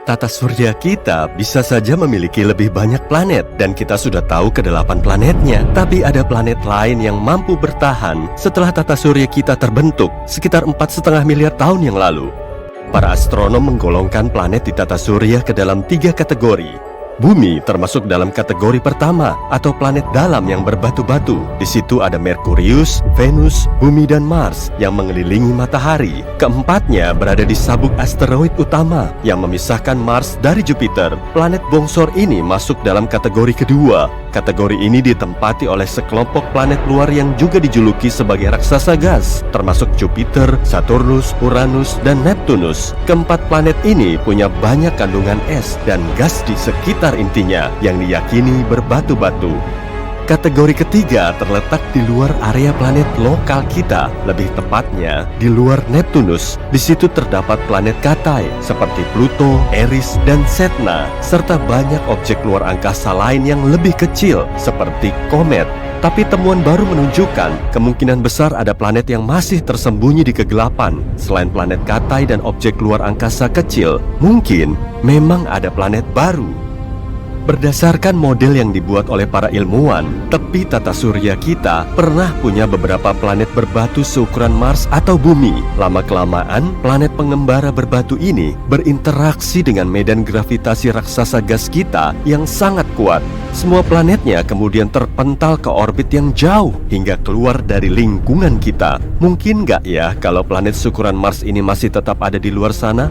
Tata surya kita bisa saja memiliki lebih banyak planet dan kita sudah tahu ke-8 planetnya. Tapi ada planet lain yang mampu bertahan setelah tata surya kita terbentuk sekitar 4,5 miliar tahun yang lalu. Para astronom menggolongkan planet di tata surya ke dalam 3 kategori. Bumi termasuk dalam kategori pertama atau planet dalam yang berbatu-batu. Di situ ada Merkurius, Venus, Bumi dan Mars yang mengelilingi matahari. Keempatnya berada di sabuk asteroid utama yang memisahkan Mars dari Jupiter. Planet bongsor ini masuk dalam kategori kedua. Kategori ini ditempati oleh sekelompok planet luar yang juga dijuluki sebagai raksasa gas, termasuk Jupiter, Saturnus, Uranus, dan Neptunus. Keempat planet ini punya banyak kandungan es dan gas di sekitar intinya yang diyakini berbatu-batu. Kategori ketiga terletak di luar area planet lokal kita, lebih tepatnya di luar Neptunus. Di situ terdapat planet Katai seperti Pluto, Eris, dan Sedna, serta banyak objek luar angkasa lain yang lebih kecil seperti komet. Tapi temuan baru menunjukkan kemungkinan besar ada planet yang masih tersembunyi di kegelapan. Selain planet Katai dan objek luar angkasa kecil, mungkin memang ada planet baru. Berdasarkan model yang dibuat oleh para ilmuwan, tepi tata surya kita pernah punya beberapa planet berbatu seukuran Mars atau Bumi. Lama-kelamaan, planet pengembara berbatu ini berinteraksi dengan medan gravitasi raksasa gas kita yang sangat kuat. Semua planetnya kemudian terpental ke orbit yang jauh hingga keluar dari lingkungan kita. Mungkin nggak ya kalau planet seukuran Mars ini masih tetap ada di luar sana?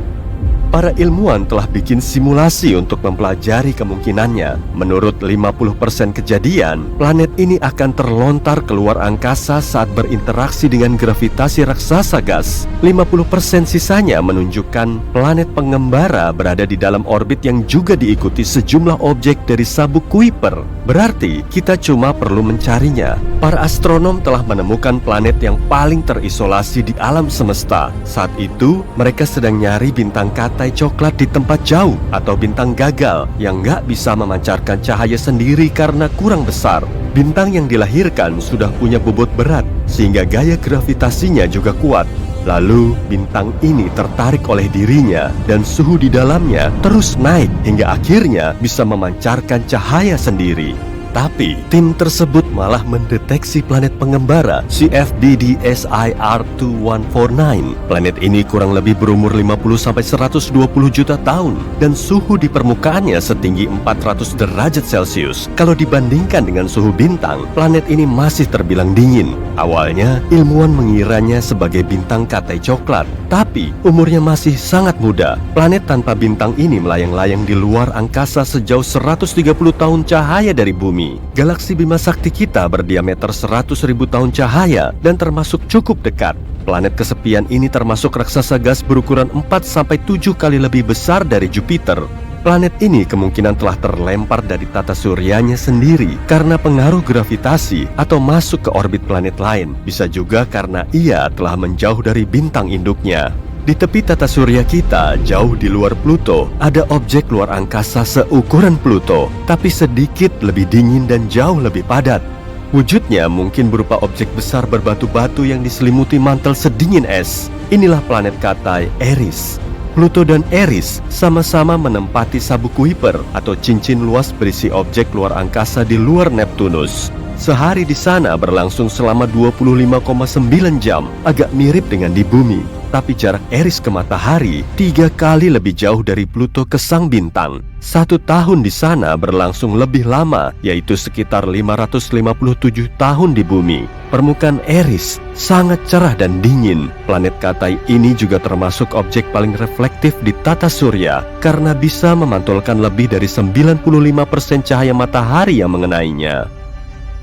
Para ilmuwan telah bikin simulasi untuk mempelajari kemungkinannya. Menurut 50% kejadian, planet ini akan terlontar keluar angkasa saat berinteraksi dengan gravitasi raksasa gas. 50% sisanya menunjukkan planet pengembara berada di dalam orbit yang juga diikuti sejumlah objek dari sabuk Kuiper. Berarti kita cuma perlu mencarinya. Para astronom telah menemukan planet yang paling terisolasi di alam semesta. Saat itu, mereka sedang nyari bintang Katai coklat di tempat jauh atau bintang gagal yang nggak bisa memancarkan cahaya sendiri karena kurang besar. Bintang yang dilahirkan sudah punya bobot berat sehingga gaya gravitasinya juga kuat. Lalu bintang ini tertarik oleh dirinya dan suhu di dalamnya terus naik hingga akhirnya bisa memancarkan cahaya sendiri. Tapi tim tersebut malah mendeteksi planet pengembara CFDD-SIR2149. Planet ini kurang lebih berumur 50-120 juta tahun dan suhu di permukaannya setinggi 400 derajat Celcius. Kalau dibandingkan dengan suhu bintang, planet ini masih terbilang dingin. Awalnya ilmuwan mengiranya sebagai bintang Katai coklat, tapi umurnya masih sangat muda. Planet tanpa bintang ini melayang-layang di luar angkasa sejauh 130 tahun cahaya dari bumi. Galaksi Bima Sakti kita berdiameter 100.000 tahun cahaya dan termasuk cukup dekat. Planet kesepian ini termasuk raksasa gas berukuran 4-7 kali lebih besar dari Jupiter. Planet ini kemungkinan telah terlempar dari tata suryanya sendiri karena pengaruh gravitasi atau masuk ke orbit planet lain. Bisa juga karena ia telah menjauh dari bintang induknya. Di tepi tata surya kita, jauh di luar Pluto, ada objek luar angkasa seukuran Pluto, tapi sedikit lebih dingin dan jauh lebih padat. Wujudnya mungkin berupa objek besar berbatu-batu yang diselimuti mantel sedingin es. Inilah planet Katai, Eris. Pluto dan Eris sama-sama menempati sabuk Kuiper atau cincin luas berisi objek luar angkasa di luar Neptunus. Sehari di sana berlangsung selama 25,9 jam, agak mirip dengan di bumi. Tapi jarak Eris ke matahari 3 kali lebih jauh dari Pluto ke sang bintang. 1 tahun di sana berlangsung lebih lama, yaitu sekitar 557 tahun di bumi. Permukaan Eris sangat cerah dan dingin. Planet Katai ini juga termasuk objek paling reflektif di tata surya karena bisa memantulkan lebih dari 95% cahaya matahari yang mengenainya.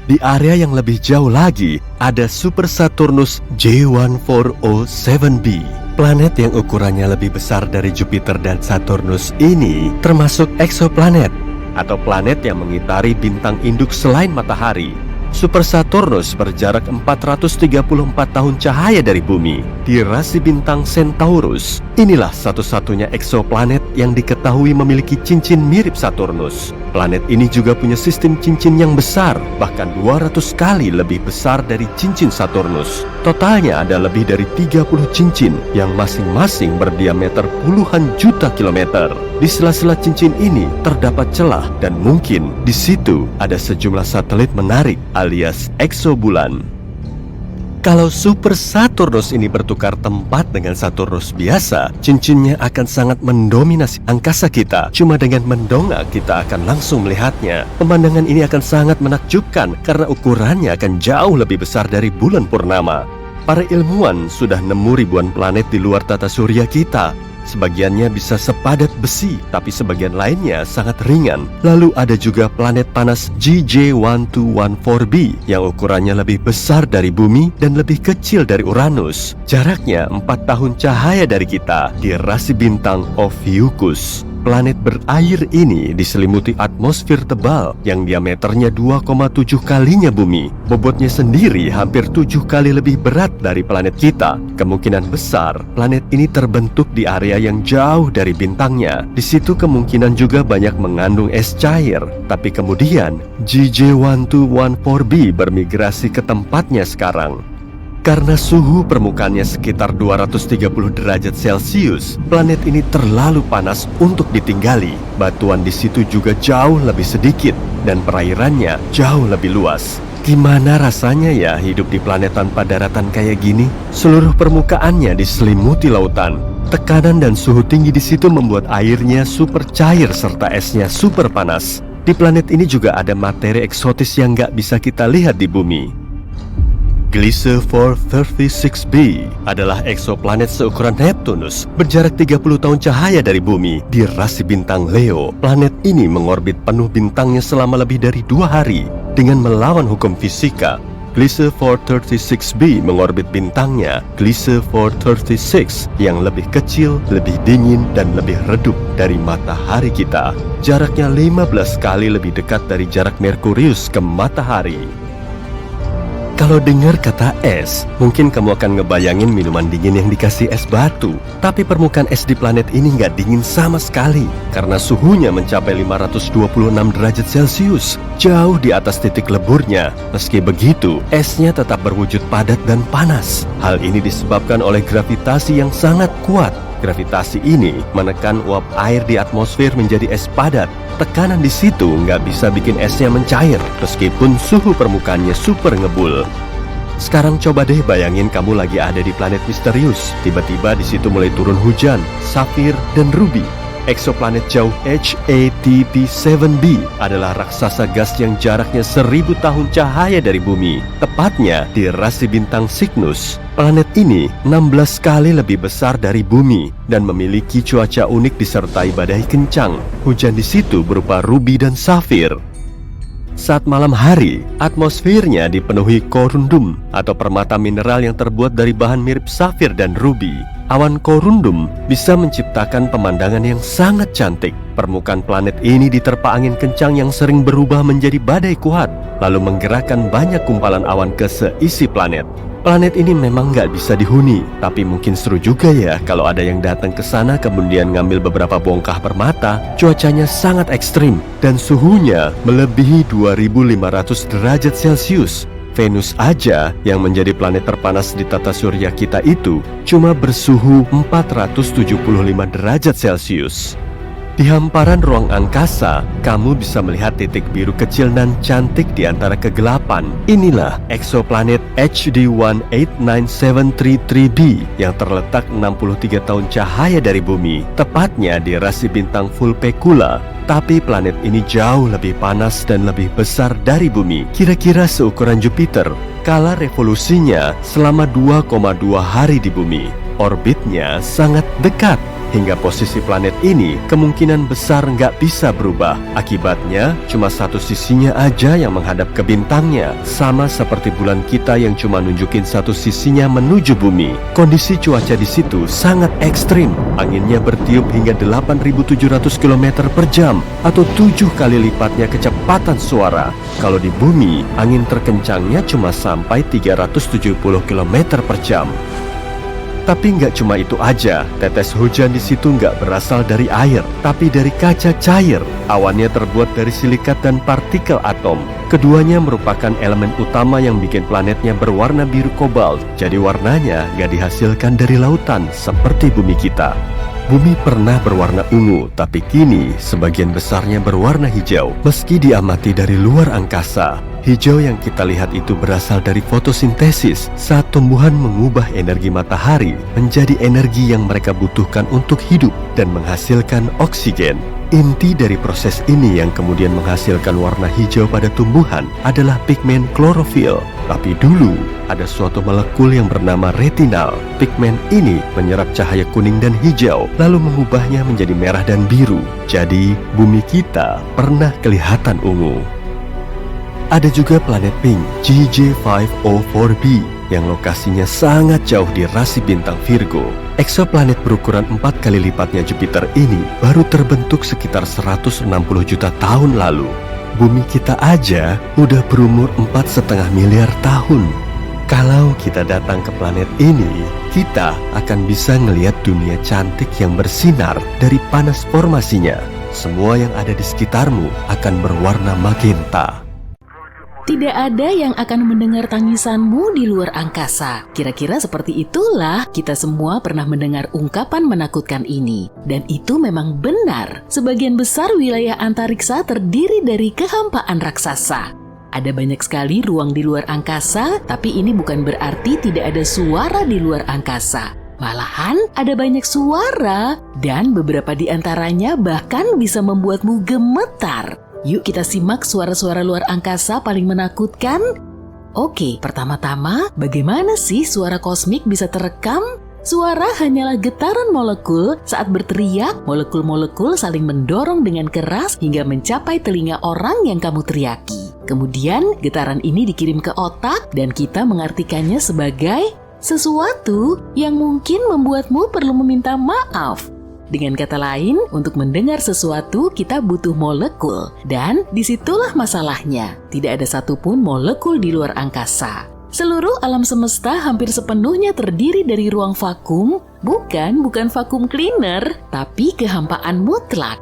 Di area yang lebih jauh lagi, ada Super Saturnus J1407b. Planet yang ukurannya lebih besar dari Jupiter dan Saturnus ini termasuk eksoplanet atau planet yang mengitari bintang induk selain matahari. Super Saturnus berjarak 434 tahun cahaya dari bumi. Di rasi bintang Centaurus, inilah satu-satunya eksoplanet yang diketahui memiliki cincin mirip Saturnus. Planet ini juga punya sistem cincin yang besar, bahkan 200 kali lebih besar dari cincin Saturnus. Totalnya ada lebih dari 30 cincin yang masing-masing berdiameter puluhan juta kilometer. Di sela-sela cincin ini terdapat celah dan mungkin di situ ada sejumlah satelit menarik alias eksobulan. Kalau Super Saturnus ini bertukar tempat dengan Saturnus biasa, cincinnya akan sangat mendominasi angkasa kita. Cuma dengan mendongak kita akan langsung melihatnya. Pemandangan ini akan sangat menakjubkan karena ukurannya akan jauh lebih besar dari bulan purnama. Para ilmuwan sudah nemu ribuan planet di luar tata surya kita. Sebagiannya bisa sepadat besi, tapi sebagian lainnya sangat ringan. Lalu ada juga planet panas GJ1214b yang ukurannya lebih besar dari bumi dan lebih kecil dari Uranus. Jaraknya 4 tahun cahaya dari kita di rasi bintang Ophiuchus. Planet berair ini diselimuti atmosfer tebal yang diameternya 2,7 kalinya bumi. Bobotnya sendiri hampir 7 kali lebih berat dari planet kita. Kemungkinan besar planet ini terbentuk di area yang jauh dari bintangnya. Di situ kemungkinan juga banyak mengandung es cair. Tapi kemudian GJ1214b bermigrasi ke tempatnya sekarang. Karena suhu permukaannya sekitar 230 derajat Celcius, planet ini terlalu panas untuk ditinggali. Batuan di situ juga jauh lebih sedikit dan perairannya jauh lebih luas. Gimana rasanya ya hidup di planet tanpa daratan kayak gini? Seluruh permukaannya diselimuti lautan. Tekanan dan suhu tinggi di situ membuat airnya super cair serta esnya super panas. Di planet ini juga ada materi eksotis yang nggak bisa kita lihat di bumi. Gliese 436b adalah eksoplanet seukuran Neptunus, berjarak 30 tahun cahaya dari bumi di rasi bintang Leo. Planet ini mengorbit penuh bintangnya selama lebih dari 2 hari dengan melawan hukum fisika. Gliese 436b mengorbit bintangnya Gliese 436 yang lebih kecil, lebih dingin, dan lebih redup dari matahari kita. Jaraknya 15 kali lebih dekat dari jarak Merkurius ke matahari. Kalau dengar kata es, mungkin kamu akan ngebayangin minuman dingin yang dikasih es batu. Tapi permukaan es di planet ini nggak dingin sama sekali, karena suhunya mencapai 526 derajat Celcius, jauh di atas titik leburnya. Meski begitu, esnya tetap berwujud padat dan panas. Hal ini disebabkan oleh gravitasi yang sangat kuat. Gravitasi ini menekan uap air di atmosfer menjadi es padat. Tekanan di situ nggak bisa bikin esnya mencair, meskipun suhu permukaannya super ngebul. Sekarang coba deh bayangin kamu lagi ada di planet misterius. Tiba-tiba di situ mulai turun hujan, safir, dan ruby. Eksoplanet jauh HATP7b adalah raksasa gas yang jaraknya 1000 tahun cahaya dari bumi, tepatnya di rasi bintang Cygnus. Planet ini 16 kali lebih besar dari bumi dan memiliki cuaca unik disertai badai kencang. Hujan di situ berupa ruby dan safir. Saat malam hari, atmosfernya dipenuhi korundum atau permata mineral yang terbuat dari bahan mirip safir dan ruby. Awan korundum bisa menciptakan pemandangan yang sangat cantik. Permukaan planet ini diterpa angin kencang yang sering berubah menjadi badai kuat, lalu menggerakkan banyak kumpalan awan ke seisi planet. Planet ini memang nggak bisa dihuni, tapi mungkin seru juga ya kalau ada yang datang ke sana kemudian ngambil beberapa bongkah permata. Cuacanya sangat ekstrim dan suhunya melebihi 2500 derajat Celcius. Venus aja yang menjadi planet terpanas di tata surya kita itu cuma bersuhu 475 derajat Celcius. Di hamparan ruang angkasa, kamu bisa melihat titik biru kecil dan cantik di antara kegelapan. Inilah eksoplanet HD 189733b yang terletak 63 tahun cahaya dari bumi, tepatnya di rasi bintang Vulpecula. Tapi planet ini jauh lebih panas dan lebih besar dari bumi, kira-kira seukuran Jupiter. Kala revolusinya selama 2,2 hari di bumi. Orbitnya sangat dekat, hingga posisi planet ini kemungkinan besar nggak bisa berubah. Akibatnya, cuma satu sisinya aja yang menghadap ke bintangnya, sama seperti bulan kita yang cuma nunjukin satu sisinya menuju bumi. Kondisi cuaca di situ sangat ekstrim. Anginnya bertiup hingga 8.700 km per jam, atau 7 kali lipatnya kecepatan suara. Kalau di bumi, angin terkencangnya cuma sampai 370 km per jam. Tapi nggak cuma itu aja, tetes hujan di situ nggak berasal dari air, tapi dari kaca cair. Awannya terbuat dari silikat dan partikel atom. Keduanya merupakan elemen utama yang bikin planetnya berwarna biru kobalt. Jadi warnanya nggak dihasilkan dari lautan seperti bumi kita. Bumi pernah berwarna ungu, tapi kini sebagian besarnya berwarna hijau. Meski diamati dari luar angkasa, hijau yang kita lihat itu berasal dari fotosintesis saat tumbuhan mengubah energi matahari menjadi energi yang mereka butuhkan untuk hidup dan menghasilkan oksigen. Inti dari proses ini yang kemudian menghasilkan warna hijau pada tumbuhan adalah pigmen klorofil. Tapi dulu ada suatu molekul yang bernama retinal. Pigmen ini menyerap cahaya kuning dan hijau, lalu mengubahnya menjadi merah dan biru. Jadi bumi kita pernah kelihatan ungu. Ada juga planet pink GJ504b yang lokasinya sangat jauh di rasi bintang Virgo. Eksoplanet berukuran 4 kali lipatnya Jupiter ini baru terbentuk sekitar 160 juta tahun lalu. Bumi kita aja udah berumur 4,5 miliar tahun. Kalau kita datang ke planet ini, kita akan bisa ngelihat dunia cantik yang bersinar dari panas formasinya. Semua yang ada di sekitarmu akan berwarna magenta. Tidak ada yang akan mendengar tangisanmu di luar angkasa. Kira-kira seperti itulah kita semua pernah mendengar ungkapan menakutkan ini. Dan itu memang benar. Sebagian besar wilayah antariksa terdiri dari kehampaan raksasa. Ada banyak sekali ruang di luar angkasa, tapi ini bukan berarti tidak ada suara di luar angkasa. Malahan ada banyak suara dan beberapa di antaranya bahkan bisa membuatmu gemetar. Yuk kita simak suara-suara luar angkasa paling menakutkan. Oke, pertama-tama, bagaimana sih suara kosmik bisa terekam? Suara hanyalah getaran molekul saat berteriak, molekul-molekul saling mendorong dengan keras hingga mencapai telinga orang yang kamu teriaki. Kemudian, getaran ini dikirim ke otak dan kita mengartikannya sebagai sesuatu yang mungkin membuatmu perlu meminta maaf. Dengan kata lain, untuk mendengar sesuatu kita butuh molekul. Dan disitulah masalahnya, tidak ada satupun molekul di luar angkasa. Seluruh alam semesta hampir sepenuhnya terdiri dari ruang vakum, bukan vakum cleaner, tapi kehampaan mutlak.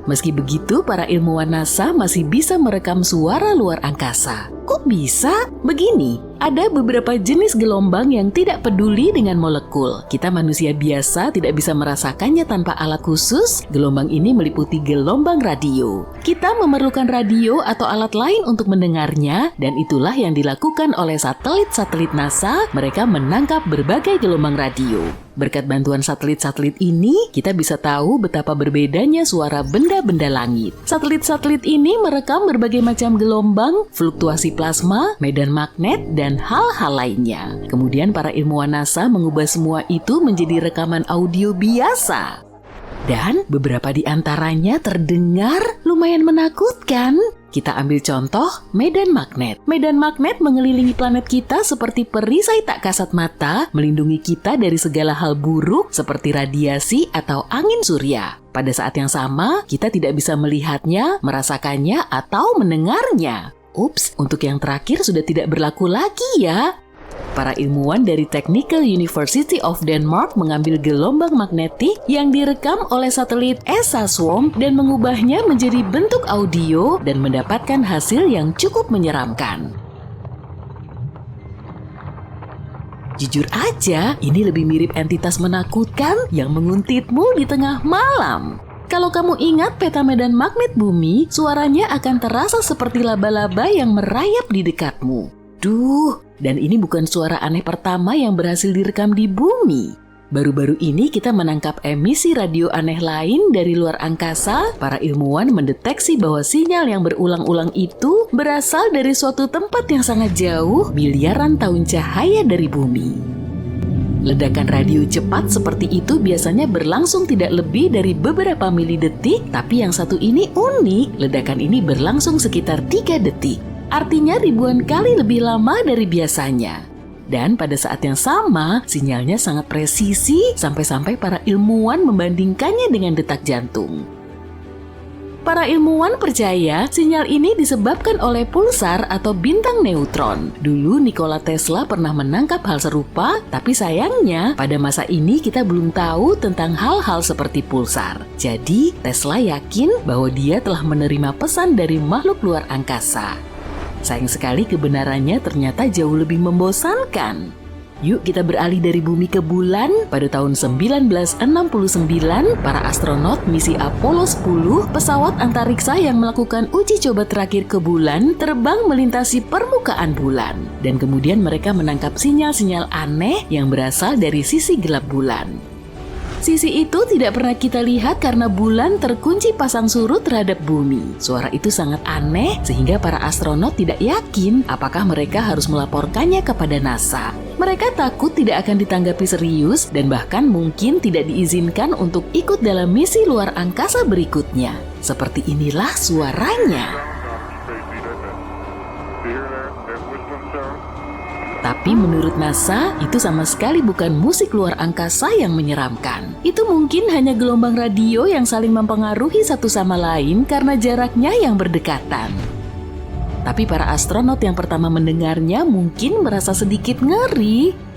Meski begitu, para ilmuwan NASA masih bisa merekam suara luar angkasa. Kok bisa? Begini, ada beberapa jenis gelombang yang tidak peduli dengan molekul. Kita manusia biasa tidak bisa merasakannya tanpa alat khusus. Gelombang ini meliputi gelombang radio. Kita memerlukan radio atau alat lain untuk mendengarnya, dan itulah yang dilakukan oleh satelit-satelit NASA. Mereka menangkap berbagai gelombang radio. Berkat bantuan satelit-satelit ini, kita bisa tahu betapa berbedanya suara benda-benda langit. Satelit-satelit ini merekam berbagai macam gelombang, fluktuasi plasma, medan magnet, dan hal-hal lainnya. Kemudian para ilmuwan NASA mengubah semua itu menjadi rekaman audio biasa. Dan beberapa di antaranya terdengar lumayan menakutkan. Kita ambil contoh medan magnet. Medan magnet mengelilingi planet kita seperti perisai tak kasat mata, melindungi kita dari segala hal buruk seperti radiasi atau angin surya. Pada saat yang sama, kita tidak bisa melihatnya, merasakannya, atau mendengarnya. Ups, untuk yang terakhir sudah tidak berlaku lagi ya. Para ilmuwan dari Technical University of Denmark mengambil gelombang magnetik yang direkam oleh satelit ESA Swarm dan mengubahnya menjadi bentuk audio dan mendapatkan hasil yang cukup menyeramkan. Jujur aja, ini lebih mirip entitas menakutkan yang menguntitmu di tengah malam. Kalau kamu ingat peta medan magnet bumi, suaranya akan terasa seperti laba-laba yang merayap di dekatmu. Duh, dan ini bukan suara aneh pertama yang berhasil direkam di bumi. Baru-baru ini kita menangkap emisi radio aneh lain dari luar angkasa. Para ilmuwan mendeteksi bahwa sinyal yang berulang-ulang itu berasal dari suatu tempat yang sangat jauh, miliaran tahun cahaya dari bumi. Ledakan radio cepat seperti itu biasanya berlangsung tidak lebih dari beberapa milidetik, tapi yang satu ini unik, ledakan ini berlangsung sekitar 3 detik. Artinya ribuan kali lebih lama dari biasanya. Dan pada saat yang sama, sinyalnya sangat presisi sampai-sampai para ilmuwan membandingkannya dengan detak jantung. Para ilmuwan percaya sinyal ini disebabkan oleh pulsar atau bintang neutron. Dulu Nikola Tesla pernah menangkap hal serupa, tapi sayangnya pada masa ini kita belum tahu tentang hal-hal seperti pulsar. Jadi Tesla yakin bahwa dia telah menerima pesan dari makhluk luar angkasa. Sayang sekali kebenarannya ternyata jauh lebih membosankan. Yuk kita beralih dari bumi ke bulan. Pada tahun 1969, para astronot misi Apollo 10, pesawat antariksa yang melakukan uji coba terakhir ke bulan, terbang melintasi permukaan bulan. Dan kemudian mereka menangkap sinyal-sinyal aneh yang berasal dari sisi gelap bulan. Sisi itu tidak pernah kita lihat karena bulan terkunci pasang surut terhadap bumi. Suara itu sangat aneh sehingga para astronot tidak yakin apakah mereka harus melaporkannya kepada NASA. Mereka takut tidak akan ditanggapi serius dan bahkan mungkin tidak diizinkan untuk ikut dalam misi luar angkasa berikutnya. Seperti inilah suaranya. Tapi menurut NASA, itu sama sekali bukan musik luar angkasa yang menyeramkan. Itu mungkin hanya gelombang radio yang saling mempengaruhi satu sama lain karena jaraknya yang berdekatan. Tapi para astronot yang pertama mendengarnya mungkin merasa sedikit ngeri.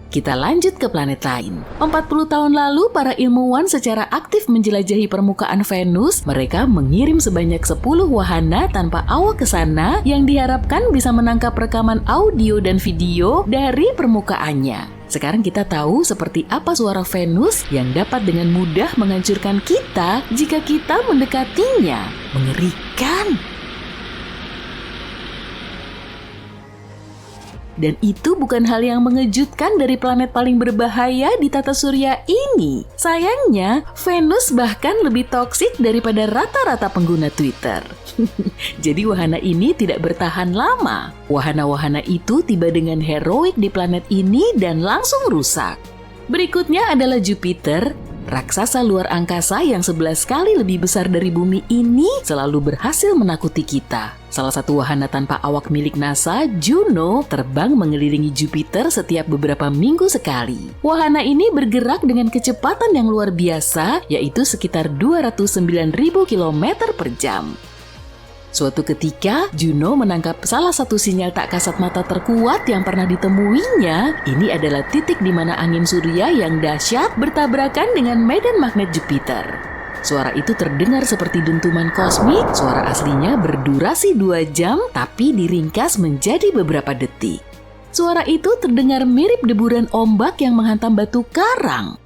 Kita lanjut ke planet lain. 40 tahun lalu, para ilmuwan secara aktif menjelajahi permukaan Venus. Mereka mengirim sebanyak 10 wahana tanpa awak ke sana yang diharapkan bisa menangkap rekaman audio dan video dari permukaannya. Sekarang kita tahu seperti apa suara Venus yang dapat dengan mudah menghancurkan kita jika kita mendekatinya. Mengerikan! Dan itu bukan hal yang mengejutkan dari planet paling berbahaya di tata surya ini. Sayangnya, Venus bahkan lebih toksik daripada rata-rata pengguna Twitter. Jadi wahana ini tidak bertahan lama. Wahana-wahana itu tiba dengan heroik di planet ini dan langsung rusak. Berikutnya adalah Jupiter. Raksasa luar angkasa yang 11 kali lebih besar dari bumi ini selalu berhasil menakuti kita. Salah satu wahana tanpa awak milik NASA, Juno, terbang mengelilingi Jupiter setiap beberapa minggu sekali. Wahana ini bergerak dengan kecepatan yang luar biasa, yaitu sekitar 209.000 km per jam. Suatu ketika, Juno menangkap salah satu sinyal tak kasat mata terkuat yang pernah ditemuinya. Ini adalah titik di mana angin surya yang dahsyat bertabrakan dengan medan magnet Jupiter. Suara itu terdengar seperti dentuman kosmik. Suara aslinya berdurasi 2 jam, tapi diringkas menjadi beberapa detik. Suara itu terdengar mirip deburan ombak yang menghantam batu karang.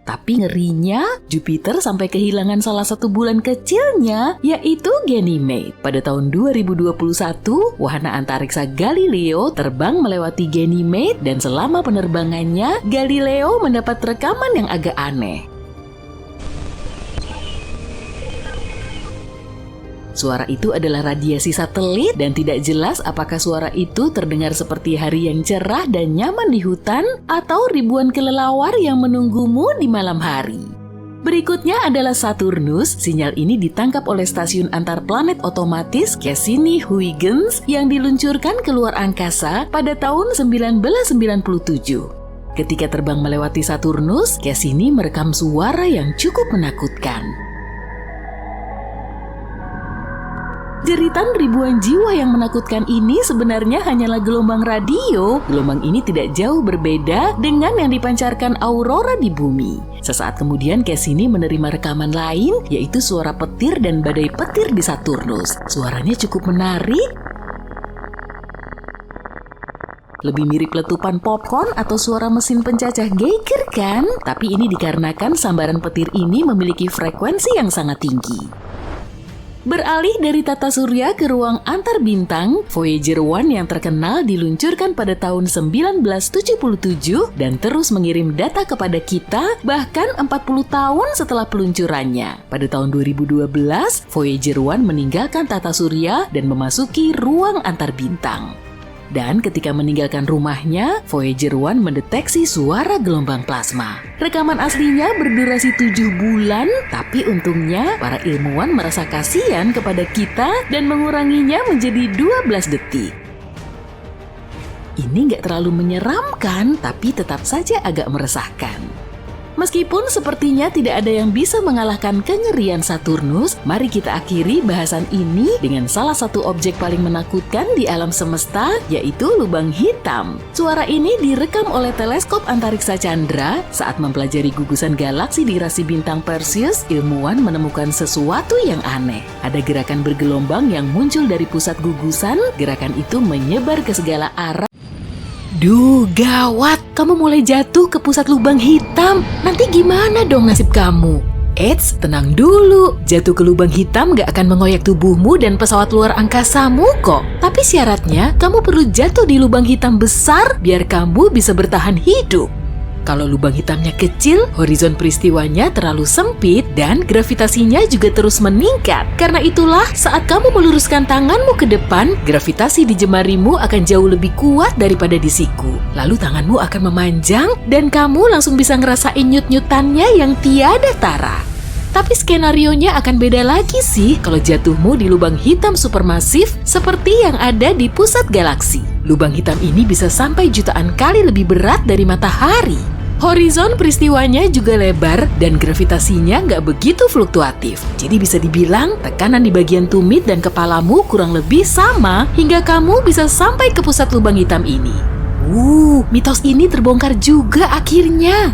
Tapi ngerinya, Jupiter sampai kehilangan salah satu bulan kecilnya, yaitu Ganymede. Pada tahun 2021, wahana antariksa Galileo terbang melewati Ganymede dan selama penerbangannya, Galileo mendapat rekaman yang agak aneh. Suara itu adalah radiasi satelit dan tidak jelas apakah suara itu terdengar seperti hari yang cerah dan nyaman di hutan atau ribuan kelelawar yang menunggumu di malam hari. Berikutnya adalah Saturnus. Sinyal ini ditangkap oleh stasiun antar planet otomatis Cassini-Huygens yang diluncurkan ke luar angkasa pada tahun 1997. Ketika terbang melewati Saturnus, Cassini merekam suara yang cukup menakutkan. Jeritan ribuan jiwa yang menakutkan ini sebenarnya hanyalah gelombang radio. Gelombang ini tidak jauh berbeda dengan yang dipancarkan aurora di bumi. Sesaat kemudian Cassini menerima rekaman lain, yaitu suara petir dan badai petir di Saturnus. Suaranya cukup menarik. Lebih mirip letupan popcorn atau suara mesin pencacah Geiger kan? Tapi ini dikarenakan sambaran petir ini memiliki frekuensi yang sangat tinggi. Beralih dari tata surya ke ruang antar bintang, Voyager 1 yang terkenal diluncurkan pada tahun 1977 dan terus mengirim data kepada kita bahkan 40 tahun setelah peluncurannya. Pada tahun 2012, Voyager 1 meninggalkan tata surya dan memasuki ruang antar bintang. Dan ketika meninggalkan rumahnya, Voyager 1 mendeteksi suara gelombang plasma. Rekaman aslinya berdurasi 7 bulan, tapi untungnya para ilmuwan merasa kasihan kepada kita dan menguranginya menjadi 12 detik. Ini nggak terlalu menyeramkan, tapi tetap saja agak meresahkan. Meskipun sepertinya tidak ada yang bisa mengalahkan kengerian Saturnus, mari kita akhiri bahasan ini dengan salah satu objek paling menakutkan di alam semesta, yaitu lubang hitam. Suara ini direkam oleh teleskop antariksa Chandra saat mempelajari gugusan galaksi di rasi bintang Perseus. Ilmuwan menemukan sesuatu yang aneh. Ada gerakan bergelombang yang muncul dari pusat gugusan. Gerakan itu menyebar ke segala arah. Duh, gawat! Kamu mulai jatuh ke pusat lubang hitam. Nanti gimana dong nasib kamu? Eits, tenang dulu. Jatuh ke lubang hitam gak akan mengoyak tubuhmu dan pesawat luar angkasamu kok. Tapi syaratnya, kamu perlu jatuh di lubang hitam besar biar kamu bisa bertahan hidup. Kalau lubang hitamnya kecil, horizon peristiwanya terlalu sempit dan gravitasinya juga terus meningkat. Karena itulah, saat kamu meluruskan tanganmu ke depan, gravitasi di jemarimu akan jauh lebih kuat daripada di siku. Lalu tanganmu akan memanjang dan kamu langsung bisa ngerasain nyut-nyutannya yang tiada tara. Tapi skenarionya akan beda lagi sih kalau jatuhmu di lubang hitam supermasif seperti yang ada di pusat galaksi. Lubang hitam ini bisa sampai jutaan kali lebih berat dari matahari. Horizon peristiwanya juga lebar dan gravitasinya nggak begitu fluktuatif. Jadi bisa dibilang tekanan di bagian tumit dan kepalamu kurang lebih sama hingga kamu bisa sampai ke pusat lubang hitam ini. Mitos ini terbongkar juga akhirnya.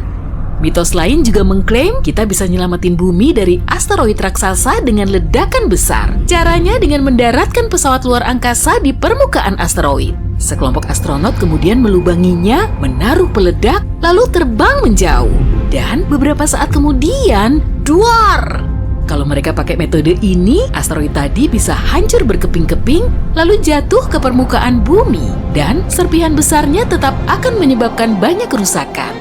Mitos lain juga mengklaim kita bisa nyelamatin bumi dari asteroid raksasa dengan ledakan besar. Caranya dengan mendaratkan pesawat luar angkasa di permukaan asteroid. Sekelompok astronot kemudian melubanginya, menaruh peledak, lalu terbang menjauh. Dan beberapa saat kemudian, duar! Kalau mereka pakai metode ini, asteroid tadi bisa hancur berkeping-keping, lalu jatuh ke permukaan bumi. Dan serpihan besarnya tetap akan menyebabkan banyak kerusakan.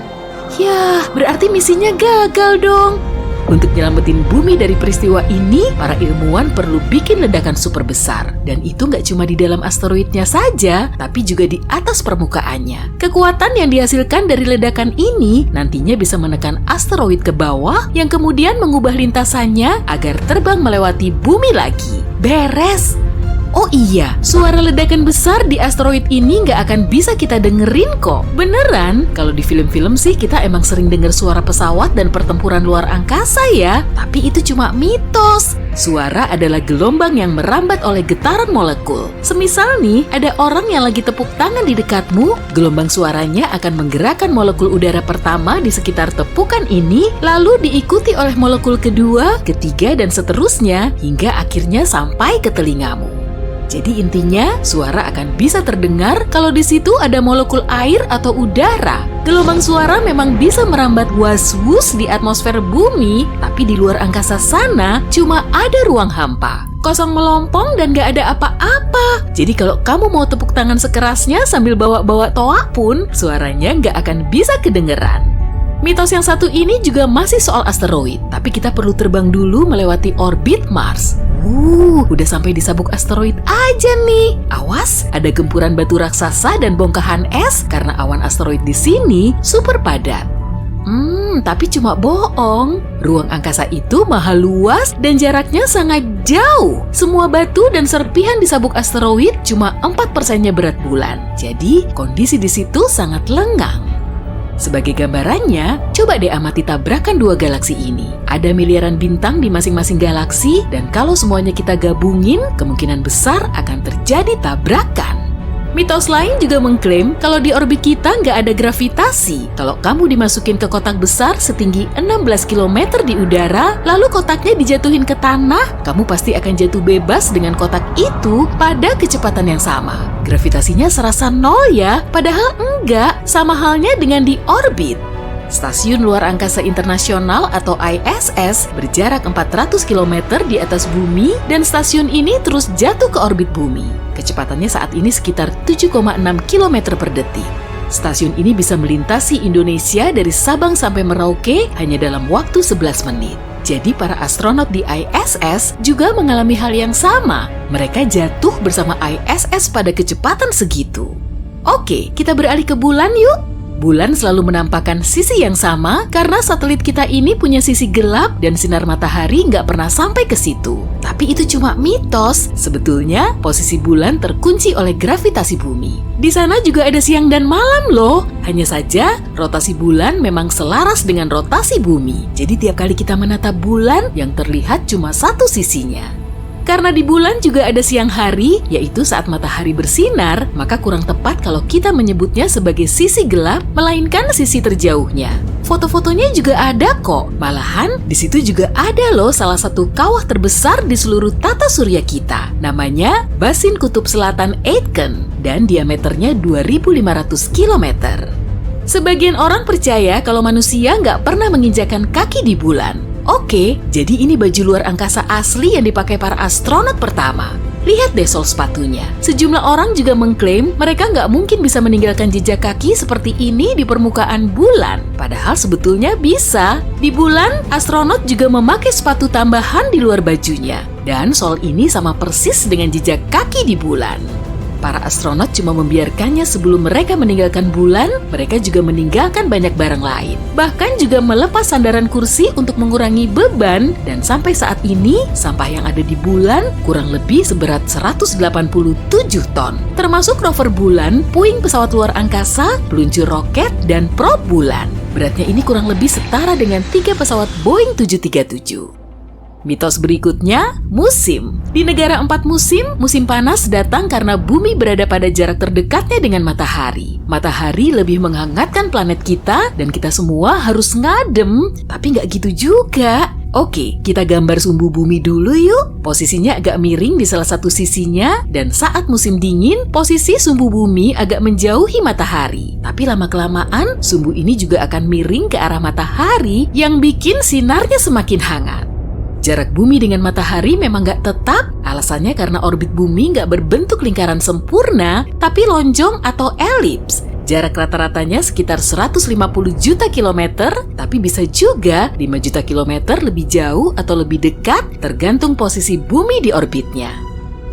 Yah, berarti misinya gagal dong. Untuk nyelamatin bumi dari peristiwa ini, para ilmuwan perlu bikin ledakan super besar. Dan itu nggak cuma di dalam asteroidnya saja, tapi juga di atas permukaannya. Kekuatan yang dihasilkan dari ledakan ini nantinya bisa menekan asteroid ke bawah, yang kemudian mengubah lintasannya agar terbang melewati bumi lagi. Beres! Oh iya, suara ledakan besar di asteroid ini nggak akan bisa kita dengerin kok. Beneran, kalau di film-film sih kita emang sering dengar suara pesawat dan pertempuran luar angkasa ya. Tapi itu cuma mitos. Suara adalah gelombang yang merambat oleh getaran molekul. Semisal nih, ada orang yang lagi tepuk tangan di dekatmu, gelombang suaranya akan menggerakkan molekul udara pertama di sekitar tepukan ini, lalu diikuti oleh molekul kedua, ketiga, dan seterusnya, hingga akhirnya sampai ke telingamu. Jadi intinya, suara akan bisa terdengar kalau di situ ada molekul air atau udara. Gelombang suara memang bisa merambat was-wus di atmosfer bumi, tapi di luar angkasa sana cuma ada ruang hampa. Kosong melompong dan gak ada apa-apa. Jadi kalau kamu mau tepuk tangan sekerasnya sambil bawa-bawa toa pun, suaranya gak akan bisa kedengeran. Mitos yang satu ini juga masih soal asteroid, tapi kita perlu terbang dulu melewati orbit Mars. Udah sampai di sabuk asteroid aja nih. Awas, ada gempuran batu raksasa dan bongkahan es karena awan asteroid di sini super padat. Tapi cuma bohong. Ruang angkasa itu maha luas dan jaraknya sangat jauh. Semua batu dan serpihan di sabuk asteroid cuma 4%-nya berat bulan. Jadi, kondisi di situ sangat lengang. Sebagai gambarannya, coba deh amati tabrakan dua galaksi ini. Ada miliaran bintang di masing-masing galaksi, dan kalau semuanya kita gabungin, kemungkinan besar akan terjadi tabrakan. Mitos lain juga mengklaim kalau di orbit kita nggak ada gravitasi. Kalau kamu dimasukin ke kotak besar setinggi 16 km di udara, lalu kotaknya dijatuhin ke tanah, kamu pasti akan jatuh bebas dengan kotak itu pada kecepatan yang sama. Gravitasinya serasa nol ya, padahal enggak, sama halnya dengan di orbit. Stasiun Luar Angkasa Internasional atau ISS berjarak 400 km di atas bumi dan stasiun ini terus jatuh ke orbit bumi. Kecepatannya saat ini sekitar 7,6 km per detik. Stasiun ini bisa melintasi Indonesia dari Sabang sampai Merauke hanya dalam waktu 11 menit. Jadi para astronot di ISS juga mengalami hal yang sama. Mereka jatuh bersama ISS pada kecepatan segitu. Oke, kita beralih ke bulan yuk. Bulan selalu menampakkan sisi yang sama karena satelit kita ini punya sisi gelap dan sinar matahari nggak pernah sampai ke situ. Tapi itu cuma mitos. Sebetulnya, posisi bulan terkunci oleh gravitasi bumi. Di sana juga ada siang dan malam loh. Hanya saja, rotasi bulan memang selaras dengan rotasi bumi. Jadi tiap kali kita menatap bulan, yang terlihat cuma satu sisinya. Karena di bulan juga ada siang hari, yaitu saat matahari bersinar, maka kurang tepat kalau kita menyebutnya sebagai sisi gelap, melainkan sisi terjauhnya. Foto-fotonya juga ada kok. Malahan, di situ juga ada loh salah satu kawah terbesar di seluruh tata surya kita. Namanya Basin Kutub Selatan Aitken, dan diameternya 2.500 km. Sebagian orang percaya kalau manusia nggak pernah menginjakan kaki di bulan. Oke, jadi ini baju luar angkasa asli yang dipakai para astronot pertama. Lihat deh sol sepatunya. Sejumlah orang juga mengklaim mereka nggak mungkin bisa meninggalkan jejak kaki seperti ini di permukaan bulan. Padahal sebetulnya bisa. Di bulan, astronot juga memakai sepatu tambahan di luar bajunya. Dan sol ini sama persis dengan jejak kaki di bulan. Para astronot cuma membiarkannya sebelum mereka meninggalkan bulan, mereka juga meninggalkan banyak barang lain. Bahkan juga melepas sandaran kursi untuk mengurangi beban, dan sampai saat ini, sampah yang ada di bulan kurang lebih seberat 187 ton. Termasuk rover bulan, puing pesawat luar angkasa, peluncur roket, dan probe bulan. Beratnya ini kurang lebih setara dengan 3 pesawat Boeing 737. Mitos berikutnya, musim. Di negara 4 musim, musim panas datang karena bumi berada pada jarak terdekatnya dengan matahari. Matahari lebih menghangatkan planet kita dan kita semua harus ngadem. Tapi nggak gitu juga. Oke, kita gambar sumbu bumi dulu yuk. Posisinya agak miring di salah satu sisinya, dan saat musim dingin, posisi sumbu bumi agak menjauhi matahari. Tapi lama-kelamaan, sumbu ini juga akan miring ke arah matahari yang bikin sinarnya semakin hangat. Jarak bumi dengan matahari memang nggak tetap, alasannya karena orbit bumi nggak berbentuk lingkaran sempurna, tapi lonjong atau elips. Jarak rata-ratanya sekitar 150 juta kilometer, tapi bisa juga 5 juta kilometer lebih jauh atau lebih dekat, tergantung posisi bumi di orbitnya.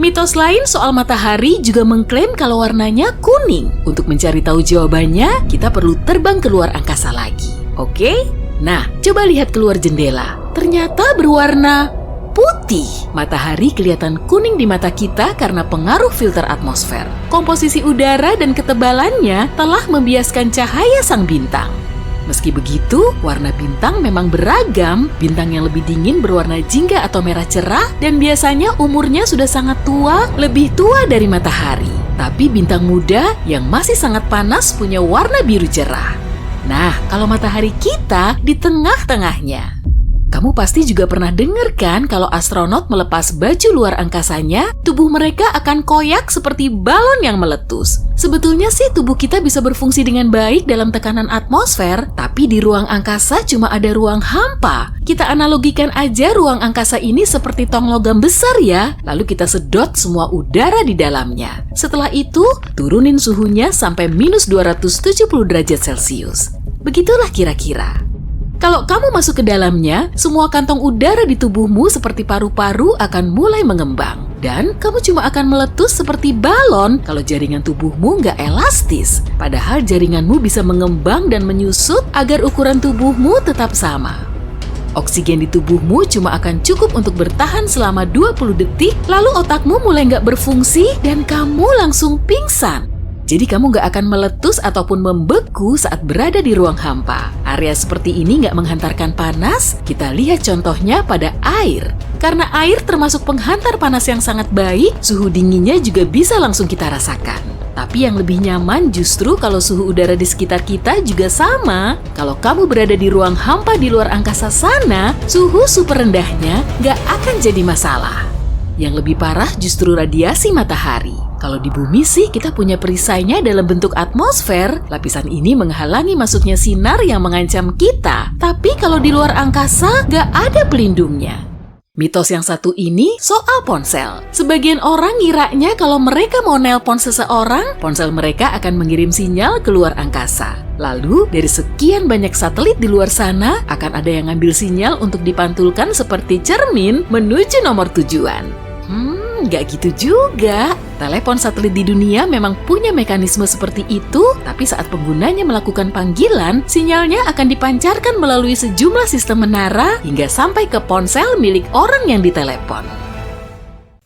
Mitos lain soal matahari juga mengklaim kalau warnanya kuning. Untuk mencari tahu jawabannya, kita perlu terbang ke luar angkasa lagi. Oke? Nah, coba lihat keluar jendela. Ternyata berwarna putih. Matahari kelihatan kuning di mata kita karena pengaruh filter atmosfer. Komposisi udara dan ketebalannya telah membiaskan cahaya sang bintang. Meski begitu, warna bintang memang beragam. Bintang yang lebih dingin berwarna jingga atau merah cerah, dan biasanya umurnya sudah sangat tua, lebih tua dari matahari. Tapi bintang muda yang masih sangat panas punya warna biru cerah. Nah, kalau matahari kita di tengah-tengahnya. Kamu pasti juga pernah dengar kan kalau astronot melepas baju luar angkasanya, tubuh mereka akan koyak seperti balon yang meletus. Sebetulnya sih tubuh kita bisa berfungsi dengan baik dalam tekanan atmosfer, tapi di ruang angkasa cuma ada ruang hampa. Kita analogikan aja ruang angkasa ini seperti tong logam besar ya, lalu kita sedot semua udara di dalamnya. Setelah itu, turunin suhunya sampai minus 270 derajat Celcius. Begitulah kira-kira. Kalau kamu masuk ke dalamnya, semua kantong udara di tubuhmu seperti paru-paru akan mulai mengembang. Dan kamu cuma akan meletus seperti balon kalau jaringan tubuhmu nggak elastis. Padahal jaringanmu bisa mengembang dan menyusut agar ukuran tubuhmu tetap sama. Oksigen di tubuhmu cuma akan cukup untuk bertahan selama 20 detik, lalu otakmu mulai nggak berfungsi dan kamu langsung pingsan. Jadi kamu nggak akan meletus ataupun membeku saat berada di ruang hampa. Area seperti ini nggak menghantarkan panas, kita lihat contohnya pada air. Karena air termasuk penghantar panas yang sangat baik, suhu dinginnya juga bisa langsung kita rasakan. Tapi yang lebih nyaman justru kalau suhu udara di sekitar kita juga sama. Kalau kamu berada di ruang hampa di luar angkasa sana, suhu super rendahnya nggak akan jadi masalah. Yang lebih parah justru radiasi matahari. Kalau di bumi sih kita punya perisainya dalam bentuk atmosfer, lapisan ini menghalangi masuknya sinar yang mengancam kita. Tapi kalau di luar angkasa, nggak ada pelindungnya. Mitos yang satu ini soal ponsel. Sebagian orang ngiranya kalau mereka mau nelpon seseorang, ponsel mereka akan mengirim sinyal ke luar angkasa. Lalu, dari sekian banyak satelit di luar sana, akan ada yang ngambil sinyal untuk dipantulkan seperti cermin menuju nomor tujuan. Nggak gitu juga. Telepon satelit di dunia memang punya mekanisme seperti itu, tapi saat penggunanya melakukan panggilan, sinyalnya akan dipancarkan melalui sejumlah sistem menara hingga sampai ke ponsel milik orang yang ditelepon.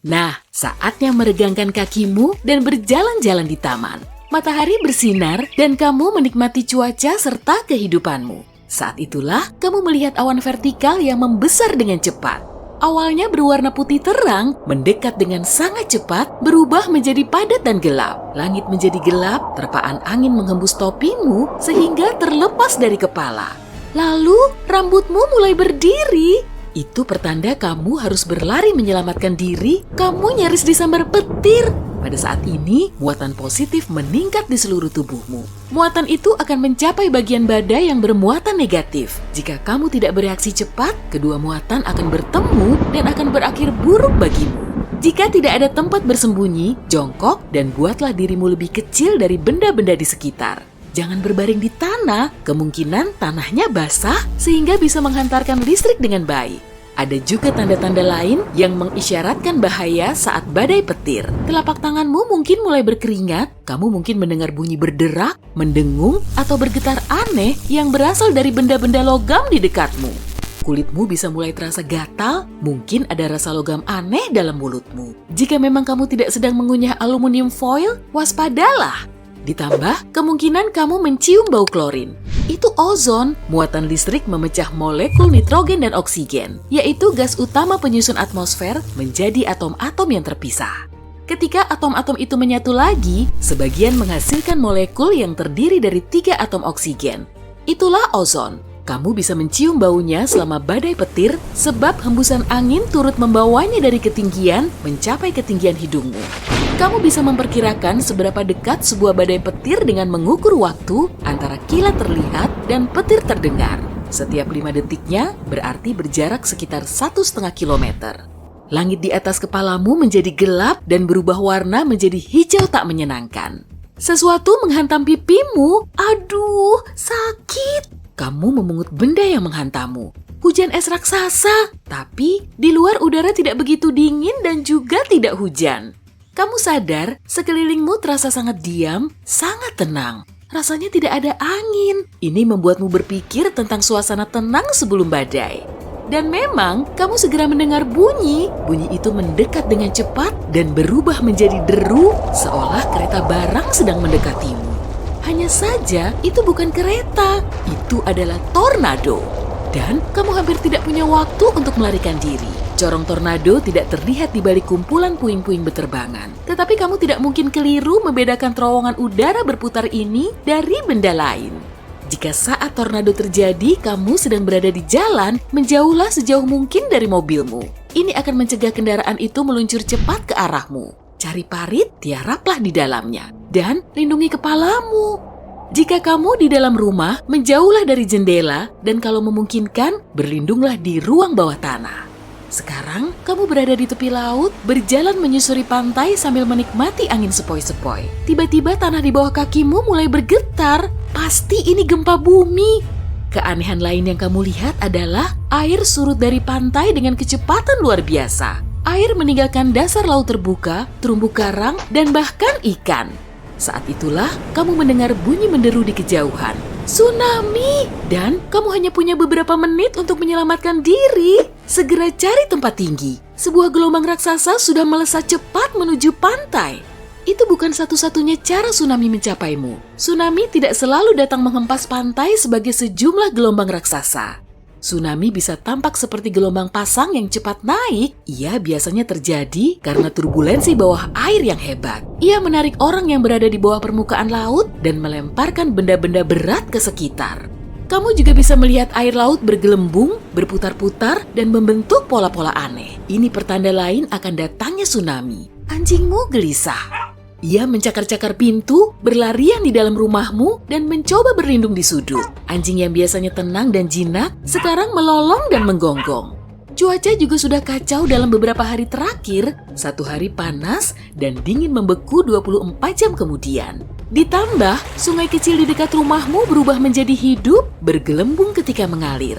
Nah, saatnya meregangkan kakimu dan berjalan-jalan di taman. Matahari bersinar dan kamu menikmati cuaca serta kehidupanmu. Saat itulah kamu melihat awan vertikal yang membesar dengan cepat. Awalnya berwarna putih terang, mendekat dengan sangat cepat, berubah menjadi padat dan gelap. Langit menjadi gelap, terpaan angin menghembus topimu sehingga terlepas dari kepala. Lalu rambutmu mulai berdiri. Itu pertanda kamu harus berlari menyelamatkan diri, kamu nyaris disambar petir. Pada saat ini, muatan positif meningkat di seluruh tubuhmu. Muatan itu akan mencapai bagian badai yang bermuatan negatif. Jika kamu tidak bereaksi cepat, kedua muatan akan bertemu dan akan berakhir buruk bagimu. Jika tidak ada tempat bersembunyi, jongkok dan buatlah dirimu lebih kecil dari benda-benda di sekitar. Jangan berbaring di tanah, kemungkinan tanahnya basah sehingga bisa menghantarkan listrik dengan baik. Ada juga tanda-tanda lain yang mengisyaratkan bahaya saat badai petir. Telapak tanganmu mungkin mulai berkeringat, kamu mungkin mendengar bunyi berderak, mendengung, atau bergetar aneh yang berasal dari benda-benda logam di dekatmu. Kulitmu bisa mulai terasa gatal, mungkin ada rasa logam aneh dalam mulutmu. Jika memang kamu tidak sedang mengunyah aluminium foil, waspadalah. Ditambah, kemungkinan kamu mencium bau klorin. Itu ozon, muatan listrik memecah molekul nitrogen dan oksigen, yaitu gas utama penyusun atmosfer menjadi atom-atom yang terpisah. Ketika atom-atom itu menyatu lagi, sebagian menghasilkan molekul yang terdiri dari 3 atom oksigen. Itulah ozon. Kamu bisa mencium baunya selama badai petir sebab hembusan angin turut membawanya dari ketinggian mencapai ketinggian hidungmu. Kamu bisa memperkirakan seberapa dekat sebuah badai petir dengan mengukur waktu antara kilat terlihat dan petir terdengar. Setiap 5 detiknya berarti berjarak sekitar 1,5 kilometer. Langit di atas kepalamu menjadi gelap dan berubah warna menjadi hijau tak menyenangkan. Sesuatu menghantam pipimu. Aduh, sakit. Kamu memungut benda yang menghantammu. Hujan es raksasa, tapi di luar udara tidak begitu dingin dan juga tidak hujan. Kamu sadar sekelilingmu terasa sangat diam, sangat tenang. Rasanya tidak ada angin. Ini membuatmu berpikir tentang suasana tenang sebelum badai. Dan memang kamu segera mendengar bunyi. Bunyi itu mendekat dengan cepat dan berubah menjadi deru seolah kereta barang sedang mendekatimu. Hanya saja itu bukan kereta, itu adalah tornado. Dan kamu hampir tidak punya waktu untuk melarikan diri. Corong tornado tidak terlihat di balik kumpulan puing-puing beterbangan. Tetapi kamu tidak mungkin keliru membedakan terowongan udara berputar ini dari benda lain. Jika saat tornado terjadi, kamu sedang berada di jalan, menjauhlah sejauh mungkin dari mobilmu. Ini akan mencegah kendaraan itu meluncur cepat ke arahmu. Cari parit, tiaraplah di dalamnya. Dan lindungi kepalamu. Jika kamu di dalam rumah, menjauhlah dari jendela dan kalau memungkinkan, berlindunglah di ruang bawah tanah. Sekarang, kamu berada di tepi laut, berjalan menyusuri pantai sambil menikmati angin sepoi-sepoi. Tiba-tiba tanah di bawah kakimu mulai bergetar. Pasti ini gempa bumi. Keanehan lain yang kamu lihat adalah air surut dari pantai dengan kecepatan luar biasa. Air meninggalkan dasar laut terbuka, terumbu karang, dan bahkan ikan. Saat itulah kamu mendengar bunyi menderu di kejauhan. Tsunami! Dan kamu hanya punya beberapa menit untuk menyelamatkan diri. Segera cari tempat tinggi. Sebuah gelombang raksasa sudah melesat cepat menuju pantai. Itu bukan satu-satunya cara tsunami mencapaimu. Tsunami tidak selalu datang menghempas pantai sebagai sejumlah gelombang raksasa. Tsunami bisa tampak seperti gelombang pasang yang cepat naik. Ia biasanya terjadi karena turbulensi bawah air yang hebat. Ia menarik orang yang berada di bawah permukaan laut dan melemparkan benda-benda berat ke sekitar. Kamu juga bisa melihat air laut bergelembung, berputar-putar, dan membentuk pola-pola aneh. Ini pertanda lain akan datangnya tsunami. Anjingmu gelisah. Ia mencakar-cakar pintu, berlarian di dalam rumahmu, dan mencoba berlindung di sudut. Anjing yang biasanya tenang dan jinak, sekarang melolong dan menggonggong. Cuaca juga sudah kacau dalam beberapa hari terakhir, satu hari panas dan dingin membeku 24 jam kemudian. Ditambah, sungai kecil di dekat rumahmu berubah menjadi hidup, bergelembung ketika mengalir.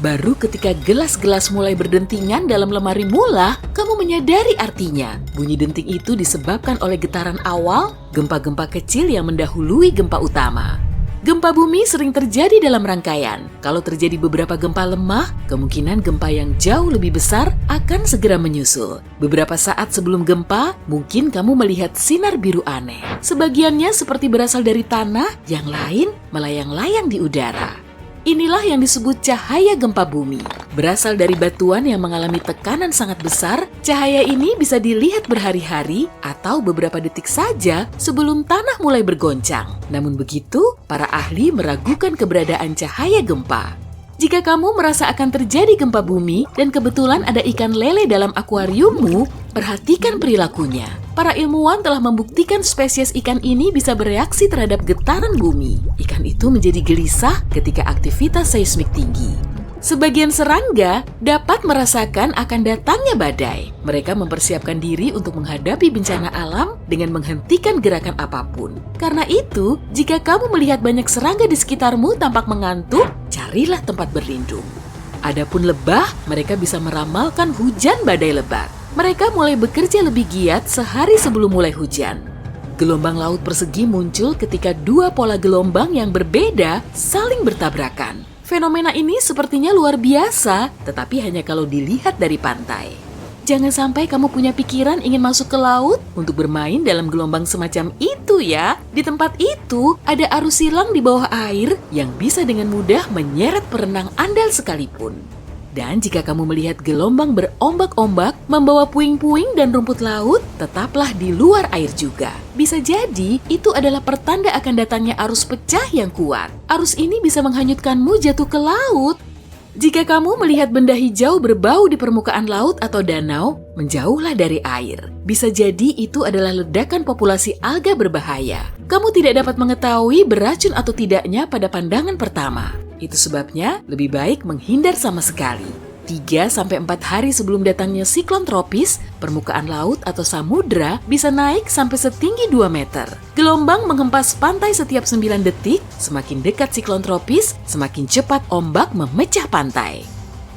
Baru ketika gelas-gelas mulai berdentingan dalam lemari mula, kamu menyadari artinya. Bunyi denting itu disebabkan oleh getaran awal, gempa-gempa kecil yang mendahului gempa utama. Gempa bumi sering terjadi dalam rangkaian. Kalau terjadi beberapa gempa lemah, kemungkinan gempa yang jauh lebih besar akan segera menyusul. Beberapa saat sebelum gempa, mungkin kamu melihat sinar biru aneh. Sebagiannya seperti berasal dari tanah, yang lain melayang-layang di udara. Inilah yang disebut cahaya gempa bumi. Berasal dari batuan yang mengalami tekanan sangat besar, cahaya ini bisa dilihat berhari-hari atau beberapa detik saja sebelum tanah mulai bergoncang. Namun begitu, para ahli meragukan keberadaan cahaya gempa. Jika kamu merasa akan terjadi gempa bumi dan kebetulan ada ikan lele dalam akuariummu, perhatikan perilakunya. Para ilmuwan telah membuktikan spesies ikan ini bisa bereaksi terhadap getaran bumi. Ikan itu menjadi gelisah ketika aktivitas seismik tinggi. Sebagian serangga dapat merasakan akan datangnya badai. Mereka mempersiapkan diri untuk menghadapi bencana alam dengan menghentikan gerakan apapun. Karena itu, jika kamu melihat banyak serangga di sekitarmu tampak mengantuk, carilah tempat berlindung. Adapun lebah, mereka bisa meramalkan hujan badai lebat. Mereka mulai bekerja lebih giat sehari sebelum mulai hujan. Gelombang laut persegi muncul ketika dua pola gelombang yang berbeda saling bertabrakan. Fenomena ini sepertinya luar biasa, tetapi hanya kalau dilihat dari pantai. Jangan sampai kamu punya pikiran ingin masuk ke laut untuk bermain dalam gelombang semacam itu ya. Di tempat itu ada arus silang di bawah air yang bisa dengan mudah menyeret perenang andal sekalipun. Dan jika kamu melihat gelombang berombak-ombak membawa puing-puing dan rumput laut, tetaplah di luar air juga. Bisa jadi itu adalah pertanda akan datangnya arus pecah yang kuat. Arus ini bisa menghanyutkanmu jatuh ke laut. Jika kamu melihat benda hijau berbau di permukaan laut atau danau, menjauhlah dari air. Bisa jadi itu adalah ledakan populasi alga berbahaya. Kamu tidak dapat mengetahui beracun atau tidaknya pada pandangan pertama. Itu sebabnya lebih baik menghindar sama sekali. 3-4 hari sebelum datangnya siklon tropis, permukaan laut atau samudra bisa naik sampai setinggi 2 meter. Gelombang menghempas pantai setiap 9 detik, semakin dekat siklon tropis, semakin cepat ombak memecah pantai.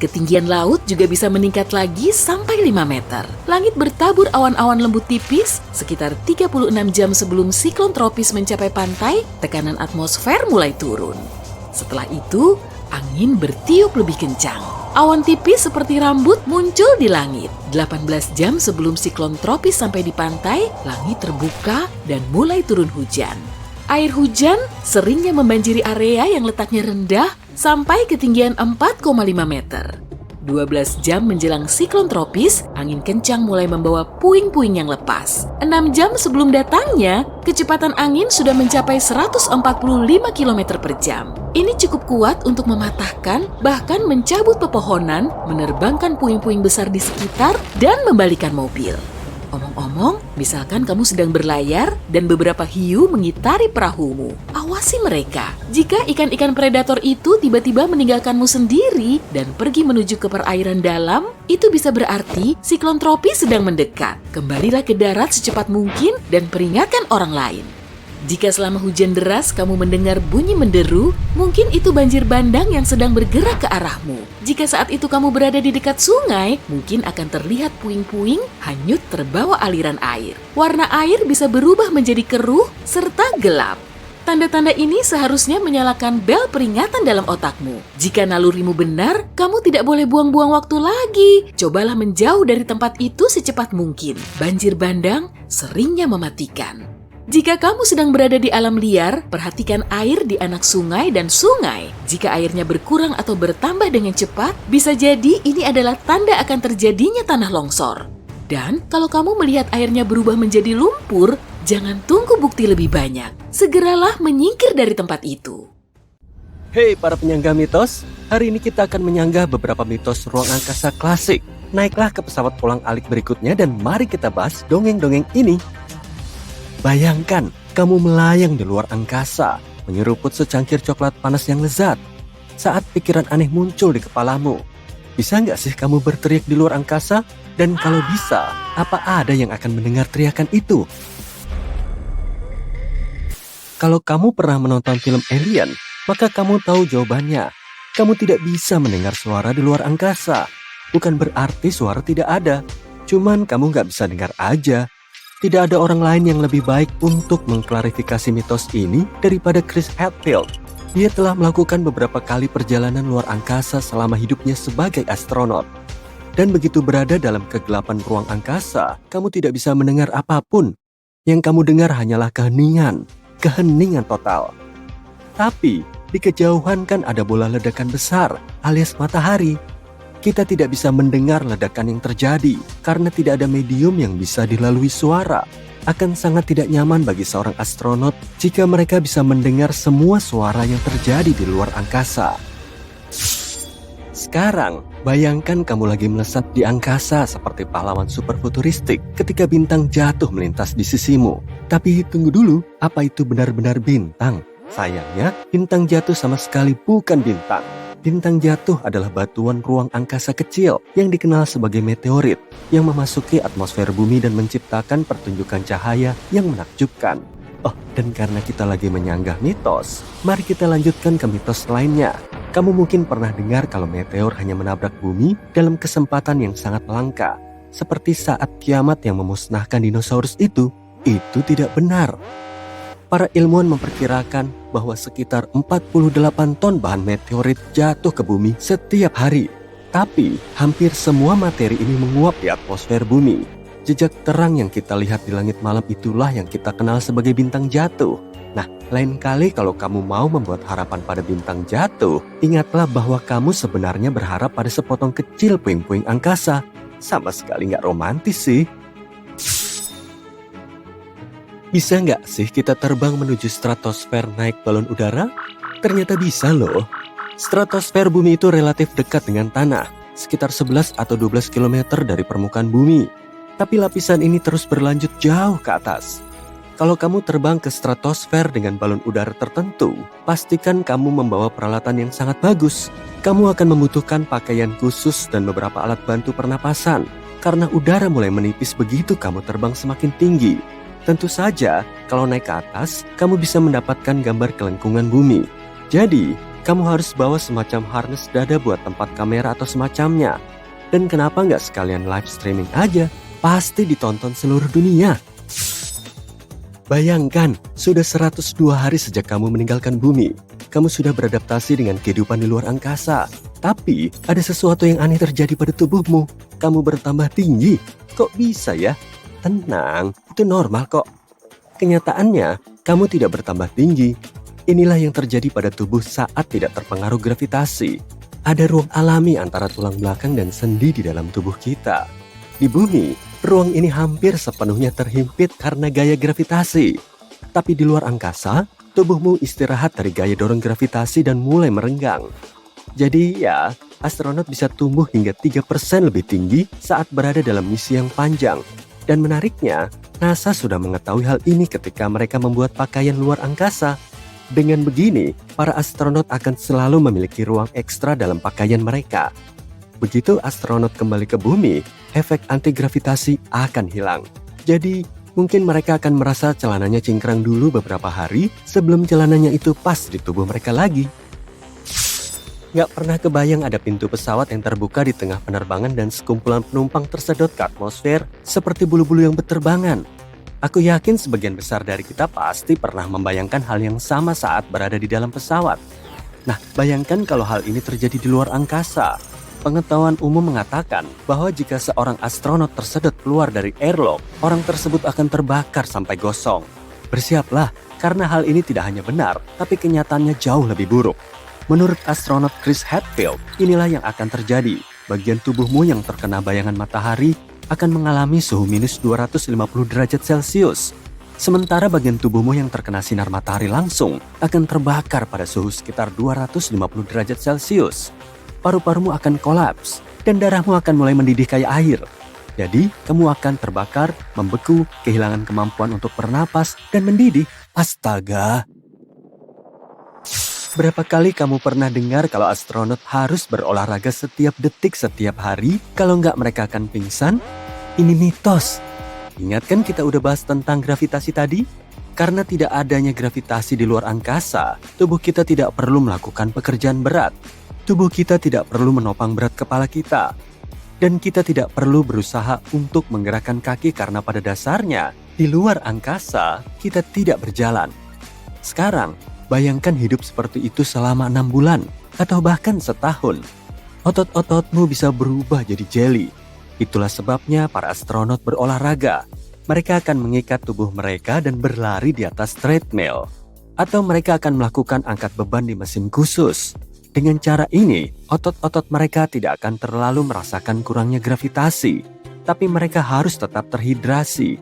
Ketinggian laut juga bisa meningkat lagi sampai 5 meter. Langit bertabur awan-awan lembut tipis, sekitar 36 jam sebelum siklon tropis mencapai pantai, tekanan atmosfer mulai turun. Setelah itu, angin bertiup lebih kencang. Awan tipis seperti rambut muncul di langit. 18 jam sebelum siklon tropis sampai di pantai, langit terbuka dan mulai turun hujan. Air hujan seringnya membanjiri area yang letaknya rendah sampai ketinggian 4,5 meter. 12 jam menjelang siklon tropis, angin kencang mulai membawa puing-puing yang lepas. 6 jam sebelum datangnya, kecepatan angin sudah mencapai 145 km per jam. Ini cukup kuat untuk mematahkan, bahkan mencabut pepohonan, menerbangkan puing-puing besar di sekitar, dan membalikan mobil. Omong-omong, misalkan kamu sedang berlayar dan beberapa hiu mengitari perahumu. Awasi mereka. Jika ikan-ikan predator itu tiba-tiba meninggalkanmu sendiri dan pergi menuju ke perairan dalam, itu bisa berarti siklon tropis sedang mendekat. Kembalilah ke darat secepat mungkin dan peringatkan orang lain. Jika selama hujan deras kamu mendengar bunyi menderu, mungkin itu banjir bandang yang sedang bergerak ke arahmu. Jika saat itu kamu berada di dekat sungai, mungkin akan terlihat puing-puing hanyut terbawa aliran air. Warna air bisa berubah menjadi keruh serta gelap. Tanda-tanda ini seharusnya menyalakan bel peringatan dalam otakmu. Jika nalurimu benar, kamu tidak boleh buang-buang waktu lagi. Cobalah menjauh dari tempat itu secepat mungkin. Banjir bandang seringnya mematikan. Jika kamu sedang berada di alam liar, perhatikan air di anak sungai dan sungai. Jika airnya berkurang atau bertambah dengan cepat, bisa jadi ini adalah tanda akan terjadinya tanah longsor. Dan kalau kamu melihat airnya berubah menjadi lumpur, jangan tunggu bukti lebih banyak. Segeralah menyingkir dari tempat itu. Hey para penyangga mitos, hari ini kita akan menyanggah beberapa mitos ruang angkasa klasik. Naiklah ke pesawat pulang-alik berikutnya dan mari kita bahas dongeng-dongeng ini. Bayangkan, kamu melayang di luar angkasa, menyeruput secangkir coklat panas yang lezat. Saat pikiran aneh muncul di kepalamu, bisa nggak sih kamu berteriak di luar angkasa? Dan kalau bisa, apa ada yang akan mendengar teriakan itu? Kalau kamu pernah menonton film Alien, maka kamu tahu jawabannya. Kamu tidak bisa mendengar suara di luar angkasa. Bukan berarti suara tidak ada. Cuman kamu nggak bisa dengar aja. Tidak ada orang lain yang lebih baik untuk mengklarifikasi mitos ini daripada Chris Hadfield. Dia telah melakukan beberapa kali perjalanan luar angkasa selama hidupnya sebagai astronot. Dan begitu berada dalam kegelapan ruang angkasa, kamu tidak bisa mendengar apapun. Yang kamu dengar hanyalah keheningan total. Tapi di kejauhan kan ada bola ledakan besar alias matahari. Kita tidak bisa mendengar ledakan yang terjadi karena tidak ada medium yang bisa dilalui suara. Akan sangat tidak nyaman bagi seorang astronot jika mereka bisa mendengar semua suara yang terjadi di luar angkasa. Sekarang, bayangkan kamu lagi melesat di angkasa seperti pahlawan super futuristik ketika bintang jatuh melintas di sisimu. Tapi tunggu dulu, apa itu benar-benar bintang? Sayangnya, bintang jatuh sama sekali bukan bintang. Bintang jatuh adalah batuan ruang angkasa kecil yang dikenal sebagai meteorit yang memasuki atmosfer bumi dan menciptakan pertunjukan cahaya yang menakjubkan. Oh, dan karena kita lagi menyanggah mitos, mari kita lanjutkan ke mitos lainnya. Kamu mungkin pernah dengar kalau meteor hanya menabrak bumi dalam kesempatan yang sangat langka. Seperti saat kiamat yang memusnahkan dinosaurus itu tidak benar. Para ilmuwan memperkirakan bahwa sekitar 48 ton bahan meteorit jatuh ke bumi setiap hari. Tapi hampir semua materi ini menguap di atmosfer bumi. Jejak terang yang kita lihat di langit malam itulah yang kita kenal sebagai bintang jatuh. Nah, lain kali kalau kamu mau membuat harapan pada bintang jatuh, ingatlah bahwa kamu sebenarnya berharap pada sepotong kecil puing-puing angkasa. Sama sekali nggak romantis sih. Bisa nggak sih kita terbang menuju stratosfer naik balon udara? Ternyata bisa loh. Stratosfer bumi itu relatif dekat dengan tanah, sekitar 11 atau 12 km dari permukaan bumi. Tapi lapisan ini terus berlanjut jauh ke atas. Kalau kamu terbang ke stratosfer dengan balon udara tertentu, pastikan kamu membawa peralatan yang sangat bagus. Kamu akan membutuhkan pakaian khusus dan beberapa alat bantu pernapasan, karena udara mulai menipis begitu kamu terbang semakin tinggi. Tentu saja, kalau naik ke atas, kamu bisa mendapatkan gambar kelengkungan bumi. Jadi, kamu harus bawa semacam harness dada buat tempat kamera atau semacamnya. Dan kenapa nggak sekalian live streaming aja? Pasti ditonton seluruh dunia. Bayangkan, sudah 102 hari sejak kamu meninggalkan bumi. Kamu sudah beradaptasi dengan kehidupan di luar angkasa. Tapi, ada sesuatu yang aneh terjadi pada tubuhmu. Kamu bertambah tinggi. Kok bisa ya? Tenang, itu normal kok. Kenyataannya, kamu tidak bertambah tinggi. Inilah yang terjadi pada tubuh saat tidak terpengaruh gravitasi. Ada ruang alami antara tulang belakang dan sendi di dalam tubuh kita. Di bumi, ruang ini hampir sepenuhnya terhimpit karena gaya gravitasi. Tapi di luar angkasa, tubuhmu istirahat dari gaya dorong gravitasi dan mulai merenggang. Jadi ya, astronot bisa tumbuh hingga 3% lebih tinggi saat berada dalam misi yang panjang. Dan menariknya, NASA sudah mengetahui hal ini ketika mereka membuat pakaian luar angkasa. Dengan begini, para astronot akan selalu memiliki ruang ekstra dalam pakaian mereka. Begitu astronot kembali ke bumi, efek anti-gravitasi akan hilang. Jadi, mungkin mereka akan merasa celananya cingkrang dulu beberapa hari sebelum celananya itu pas di tubuh mereka lagi. Gak pernah kebayang ada pintu pesawat yang terbuka di tengah penerbangan dan sekumpulan penumpang tersedot ke atmosfer seperti bulu-bulu yang berterbangan. Aku yakin sebagian besar dari kita pasti pernah membayangkan hal yang sama saat berada di dalam pesawat. Nah, bayangkan kalau hal ini terjadi di luar angkasa. Pengetahuan umum mengatakan bahwa jika seorang astronot tersedot keluar dari airlock, orang tersebut akan terbakar sampai gosong. Bersiaplah, karena hal ini tidak hanya benar, tapi kenyataannya jauh lebih buruk. Menurut astronot Chris Hadfield, inilah yang akan terjadi. Bagian tubuhmu yang terkena bayangan matahari akan mengalami suhu minus 250 derajat Celcius. Sementara bagian tubuhmu yang terkena sinar matahari langsung akan terbakar pada suhu sekitar 250 derajat Celcius. Paru-parumu akan kolaps dan darahmu akan mulai mendidih kayak air. Jadi, kamu akan terbakar, membeku, kehilangan kemampuan untuk bernapas, dan mendidih. Astaga! Berapa kali kamu pernah dengar kalau astronot harus berolahraga setiap detik setiap hari? Kalau nggak mereka akan pingsan? Ini mitos. Ingat kan kita udah bahas tentang gravitasi tadi? Karena tidak adanya gravitasi di luar angkasa, tubuh kita tidak perlu melakukan pekerjaan berat. Tubuh kita tidak perlu menopang berat kepala kita. Dan kita tidak perlu berusaha untuk menggerakkan kaki karena pada dasarnya, di luar angkasa, kita tidak berjalan. Sekarang, bayangkan hidup seperti itu selama 6 bulan, atau bahkan setahun. Otot-ototmu bisa berubah jadi jeli. Itulah sebabnya para astronot berolahraga. Mereka akan mengikat tubuh mereka dan berlari di atas treadmill. Atau mereka akan melakukan angkat beban di mesin khusus. Dengan cara ini, otot-otot mereka tidak akan terlalu merasakan kurangnya gravitasi. Tapi mereka harus tetap terhidrasi.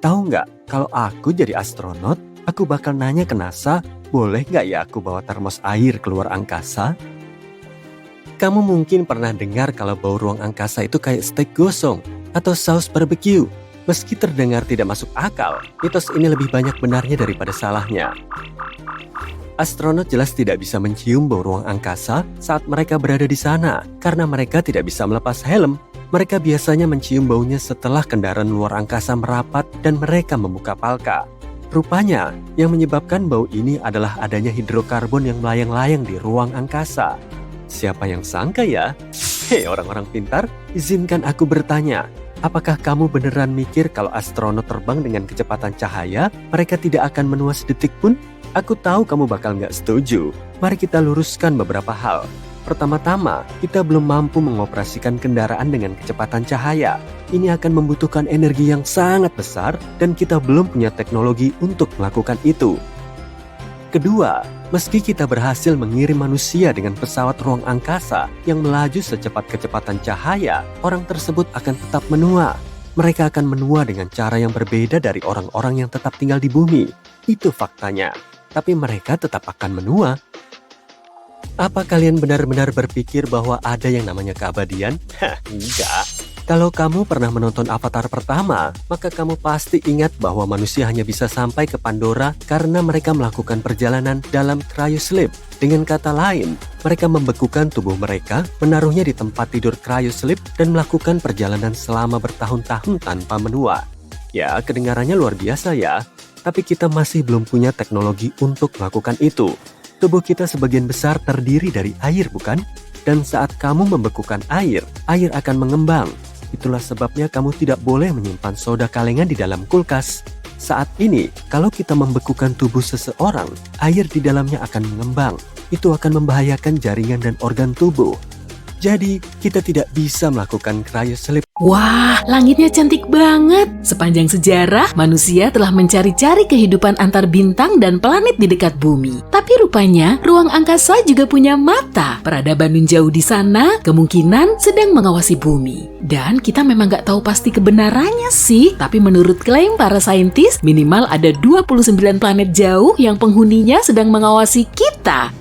Tahu nggak, kalau aku jadi astronot, aku bakal nanya ke NASA, boleh nggak ya aku bawa termos air keluar angkasa? Kamu mungkin pernah dengar kalau bau ruang angkasa itu kayak steak gosong atau saus barbecue. Meski terdengar tidak masuk akal, mitos ini lebih banyak benarnya daripada salahnya. Astronot jelas tidak bisa mencium bau ruang angkasa saat mereka berada di sana karena mereka tidak bisa melepas helm. Mereka biasanya mencium baunya setelah kendaraan luar angkasa merapat dan mereka membuka palka. Rupanya, yang menyebabkan bau ini adalah adanya hidrokarbon yang melayang-layang di ruang angkasa. Siapa yang sangka ya? Hei orang-orang pintar, izinkan aku bertanya. Apakah kamu beneran mikir kalau astronot terbang dengan kecepatan cahaya, mereka tidak akan menua sedetik pun? Aku tahu kamu bakal nggak setuju. Mari kita luruskan beberapa hal. Pertama-tama, kita belum mampu mengoperasikan kendaraan dengan kecepatan cahaya. Ini akan membutuhkan energi yang sangat besar dan kita belum punya teknologi untuk melakukan itu. Kedua, meski kita berhasil mengirim manusia dengan pesawat ruang angkasa yang melaju secepat kecepatan cahaya, orang tersebut akan tetap menua. Mereka akan menua dengan cara yang berbeda dari orang-orang yang tetap tinggal di bumi. Itu faktanya. Tapi mereka tetap akan menua. Apa kalian benar-benar berpikir bahwa ada yang namanya keabadian? Hah, enggak. Kalau kamu pernah menonton Avatar pertama, maka kamu pasti ingat bahwa manusia hanya bisa sampai ke Pandora karena mereka melakukan perjalanan dalam cryosleep. Dengan kata lain, mereka membekukan tubuh mereka, menaruhnya di tempat tidur cryosleep dan melakukan perjalanan selama bertahun-tahun tanpa menua. Ya, kedengarannya luar biasa ya. Tapi kita masih belum punya teknologi untuk melakukan itu. Tubuh kita sebagian besar terdiri dari air, bukan? Dan saat kamu membekukan air, air akan mengembang. Itulah sebabnya kamu tidak boleh menyimpan soda kalengan di dalam kulkas. Saat ini, kalau kita membekukan tubuh seseorang, air di dalamnya akan mengembang. Itu akan membahayakan jaringan dan organ tubuh. Jadi, kita tidak bisa melakukan cryosleep. Wah, langitnya cantik banget. Sepanjang sejarah, manusia telah mencari-cari kehidupan antar bintang dan planet di dekat bumi. Tapi rupanya, ruang angkasa juga punya mata. Peradaban nun jauh di sana kemungkinan sedang mengawasi bumi. Dan kita memang nggak tahu pasti kebenarannya sih. Tapi menurut klaim para saintis, minimal ada 29 planet jauh yang penghuninya sedang mengawasi kita.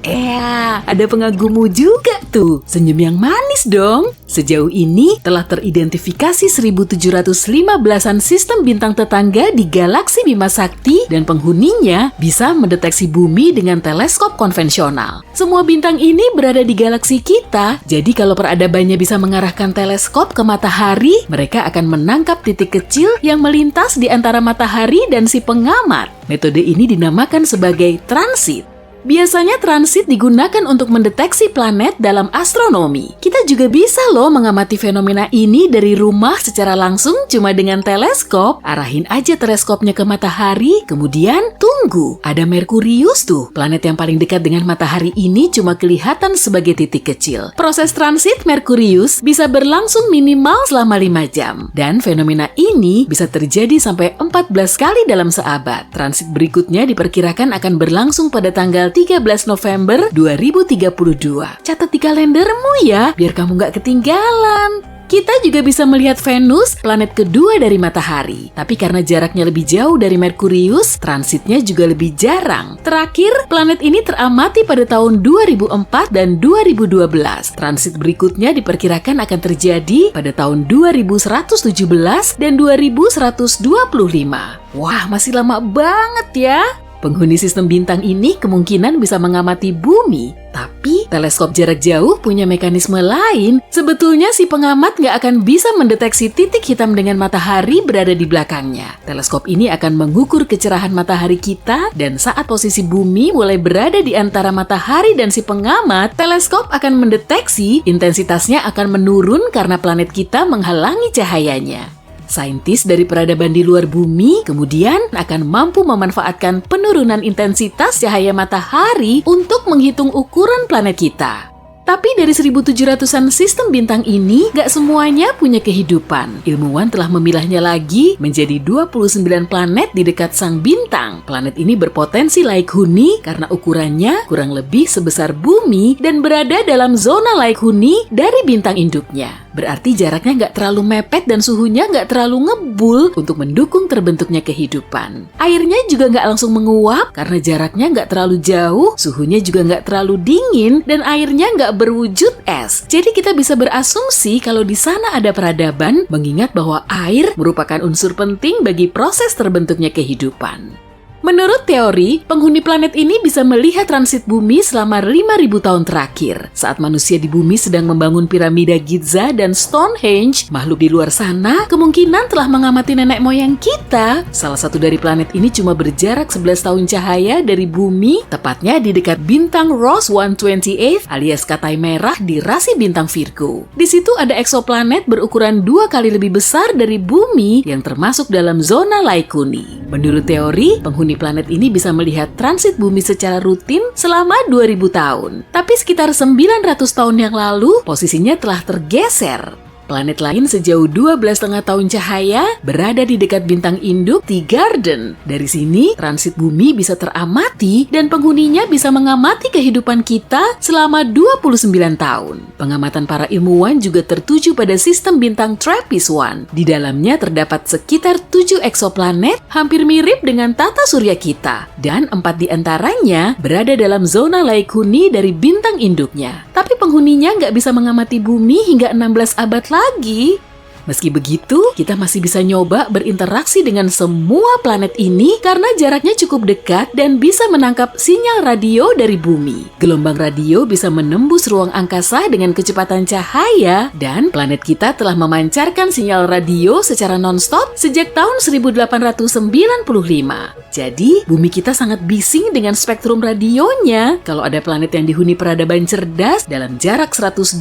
Ada pengagummu juga tuh. Senyum yang manis dong. Sejauh ini telah teridentifikasi 1715-an sistem bintang tetangga di galaksi Bima Sakti dan penghuninya bisa mendeteksi bumi dengan teleskop konvensional. Semua bintang ini berada di galaksi kita, jadi kalau peradabannya bisa mengarahkan teleskop ke matahari, mereka akan menangkap titik kecil yang melintas di antara matahari dan si pengamat. Metode ini dinamakan sebagai transit. Biasanya transit digunakan untuk mendeteksi planet dalam astronomi. Kita juga bisa loh mengamati fenomena ini dari rumah secara langsung cuma dengan teleskop. Arahin aja teleskopnya ke matahari, kemudian tunggu. Ada Merkurius tuh, planet yang paling dekat dengan matahari ini cuma kelihatan sebagai titik kecil. Proses transit Merkurius bisa berlangsung minimal selama 5 jam. Dan fenomena ini bisa terjadi sampai 14 kali dalam seabad. Transit berikutnya diperkirakan akan berlangsung pada tanggal 13 November 2032. Catat di kalendermu ya, biar kamu nggak ketinggalan. Kita juga bisa melihat Venus, planet kedua dari matahari. Tapi karena jaraknya lebih jauh dari Merkurius, transitnya juga lebih jarang. Terakhir, planet ini teramati pada tahun 2004 dan 2012. Transit berikutnya diperkirakan akan terjadi pada tahun 2117 dan 2125. Wah, masih lama banget ya. Penghuni sistem bintang ini kemungkinan bisa mengamati bumi, tapi teleskop jarak jauh punya mekanisme lain. Sebetulnya si pengamat nggak akan bisa mendeteksi titik hitam dengan matahari berada di belakangnya. Teleskop ini akan mengukur kecerahan matahari kita, dan saat posisi bumi mulai berada di antara matahari dan si pengamat, teleskop akan mendeteksi intensitasnya akan menurun karena planet kita menghalangi cahayanya. Saintis dari peradaban di luar bumi kemudian akan mampu memanfaatkan penurunan intensitas cahaya matahari untuk menghitung ukuran planet kita. Tapi dari 1700-an sistem bintang ini, gak semuanya punya kehidupan. Ilmuwan telah memilahnya lagi menjadi 29 planet di dekat sang bintang. Planet ini berpotensi laik huni karena ukurannya kurang lebih sebesar bumi dan berada dalam zona laik huni dari bintang induknya. Berarti jaraknya gak terlalu mepet dan suhunya gak terlalu ngebul untuk mendukung terbentuknya kehidupan. Airnya juga gak langsung menguap karena jaraknya gak terlalu jauh, suhunya juga gak terlalu dingin, dan airnya gak berwujud es. Jadi kita bisa berasumsi kalau di sana ada peradaban, mengingat bahwa air merupakan unsur penting bagi proses terbentuknya kehidupan. Menurut teori, penghuni planet ini bisa melihat transit bumi selama 5.000 tahun terakhir. Saat manusia di bumi sedang membangun piramida Giza dan Stonehenge, makhluk di luar sana kemungkinan telah mengamati nenek moyang kita. Salah satu dari planet ini cuma berjarak 11 tahun cahaya dari bumi, tepatnya di dekat bintang Ross 128 alias Katai Merah di rasi bintang Virgo. Di situ ada eksoplanet berukuran 2 kali lebih besar dari bumi yang termasuk dalam zona laik huni. Menurut teori, penghuni planet ini bisa melihat transit bumi secara rutin selama 2000 tahun. Tapi sekitar 900 tahun yang lalu, posisinya telah tergeser. Planet lain sejauh 12,5 tahun cahaya berada di dekat bintang induk T-Garden. Dari sini, transit bumi bisa teramati dan penghuninya bisa mengamati kehidupan kita selama 29 tahun. Pengamatan para ilmuwan juga tertuju pada sistem bintang TRAPPIST-1. Di dalamnya terdapat sekitar 7 eksoplanet hampir mirip dengan tata surya kita, dan 4 di antaranya berada dalam zona laik huni dari bintang induknya. Tapi penghuninya nggak bisa mengamati bumi hingga 16 abad lagi. Meski begitu, kita masih bisa nyoba berinteraksi dengan semua planet ini karena jaraknya cukup dekat dan bisa menangkap sinyal radio dari bumi. Gelombang radio bisa menembus ruang angkasa dengan kecepatan cahaya, dan planet kita telah memancarkan sinyal radio secara non-stop sejak tahun 1895. Jadi, bumi kita sangat bising dengan spektrum radionya. Kalau ada planet yang dihuni peradaban cerdas dalam jarak 125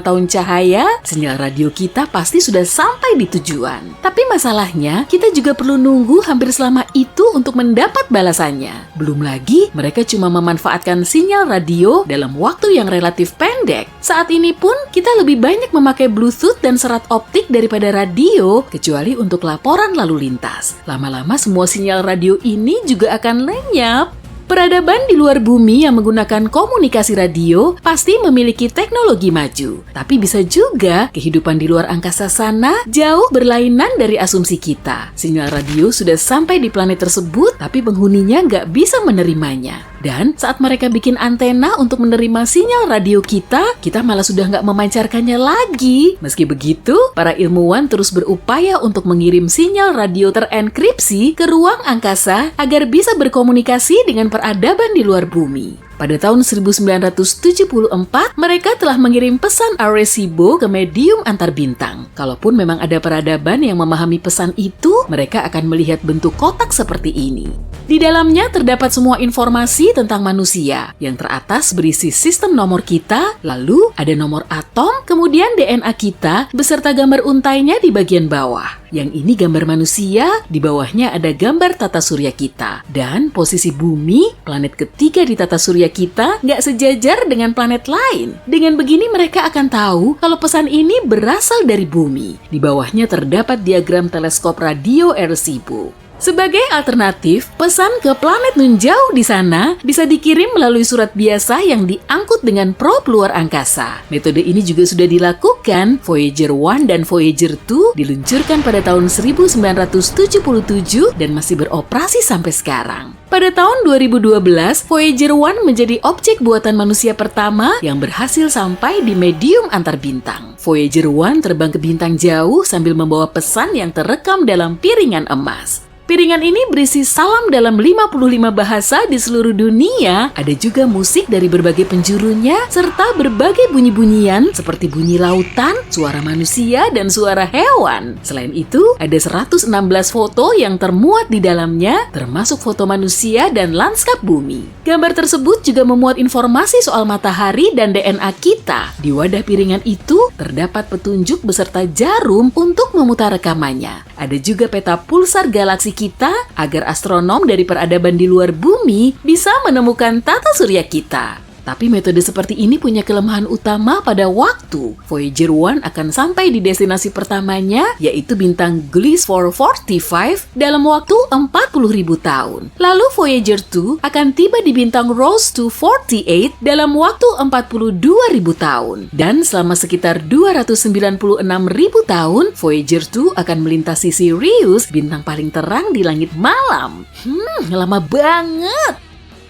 tahun cahaya, sinyal radio kita pasti sudah sampai di tujuan. Tapi masalahnya, kita juga perlu nunggu hampir selama itu untuk mendapat balasannya. Belum lagi, mereka cuma memanfaatkan sinyal radio dalam waktu yang relatif pendek. Saat ini pun, kita lebih banyak memakai Bluetooth dan serat optik daripada radio, kecuali untuk laporan lalu lintas. Lama-lama semua sinyal radio ini juga akan lenyap. Peradaban di luar bumi yang menggunakan komunikasi radio pasti memiliki teknologi maju. Tapi bisa juga kehidupan di luar angkasa sana jauh berlainan dari asumsi kita. Sinyal radio sudah sampai di planet tersebut, tapi penghuninya nggak bisa menerimanya. Dan saat mereka bikin antena untuk menerima sinyal radio kita malah sudah nggak memancarkannya lagi. Meski begitu, para ilmuwan terus berupaya untuk mengirim sinyal radio terenkripsi ke ruang angkasa agar bisa berkomunikasi dengan peradaban di luar bumi. Pada tahun 1974, mereka telah mengirim pesan Arecibo ke medium antar bintang. Kalaupun memang ada peradaban yang memahami pesan itu, mereka akan melihat bentuk kotak seperti ini. Di dalamnya terdapat semua informasi tentang manusia. Yang teratas berisi sistem nomor kita, lalu ada nomor atom, kemudian DNA kita, beserta gambar untainya di bagian bawah. Yang ini gambar manusia, di bawahnya ada gambar tata surya kita. Dan posisi bumi, planet ketiga di tata surya kita, nggak sejajar dengan planet lain. Dengan begini mereka akan tahu kalau pesan ini berasal dari bumi. Di bawahnya terdapat diagram teleskop radio Arecibo. Sebagai alternatif, pesan ke planet nun jauh di sana bisa dikirim melalui surat biasa yang diangkut dengan probe luar angkasa. Metode ini juga sudah dilakukan. Voyager 1 dan Voyager 2 diluncurkan pada tahun 1977 dan masih beroperasi sampai sekarang. Pada tahun 2012, Voyager 1 menjadi objek buatan manusia pertama yang berhasil sampai di medium antar bintang. Voyager 1 terbang ke bintang jauh sambil membawa pesan yang terekam dalam piringan emas. Piringan ini berisi salam dalam 55 bahasa di seluruh dunia. Ada juga musik dari berbagai penjurunya, serta berbagai bunyi-bunyian seperti bunyi lautan, suara manusia, dan suara hewan. Selain itu, ada 116 foto yang termuat di dalamnya, termasuk foto manusia dan lanskap bumi. Gambar tersebut juga memuat informasi soal matahari dan DNA kita. Di wadah piringan itu, terdapat petunjuk beserta jarum untuk memutar rekamannya. Ada juga peta pulsar galaksi kita agar astronom dari peradaban di luar bumi bisa menemukan tata surya kita. Tapi metode seperti ini punya kelemahan utama pada waktu. Voyager 1 akan sampai di destinasi pertamanya, yaitu bintang Gliese 445 dalam waktu 40.000 tahun. Lalu Voyager 2 akan tiba di bintang Ross 248 dalam waktu 42.000 tahun. Dan selama sekitar 296.000 tahun, Voyager 2 akan melintasi Sirius, bintang paling terang di langit malam. Lama banget.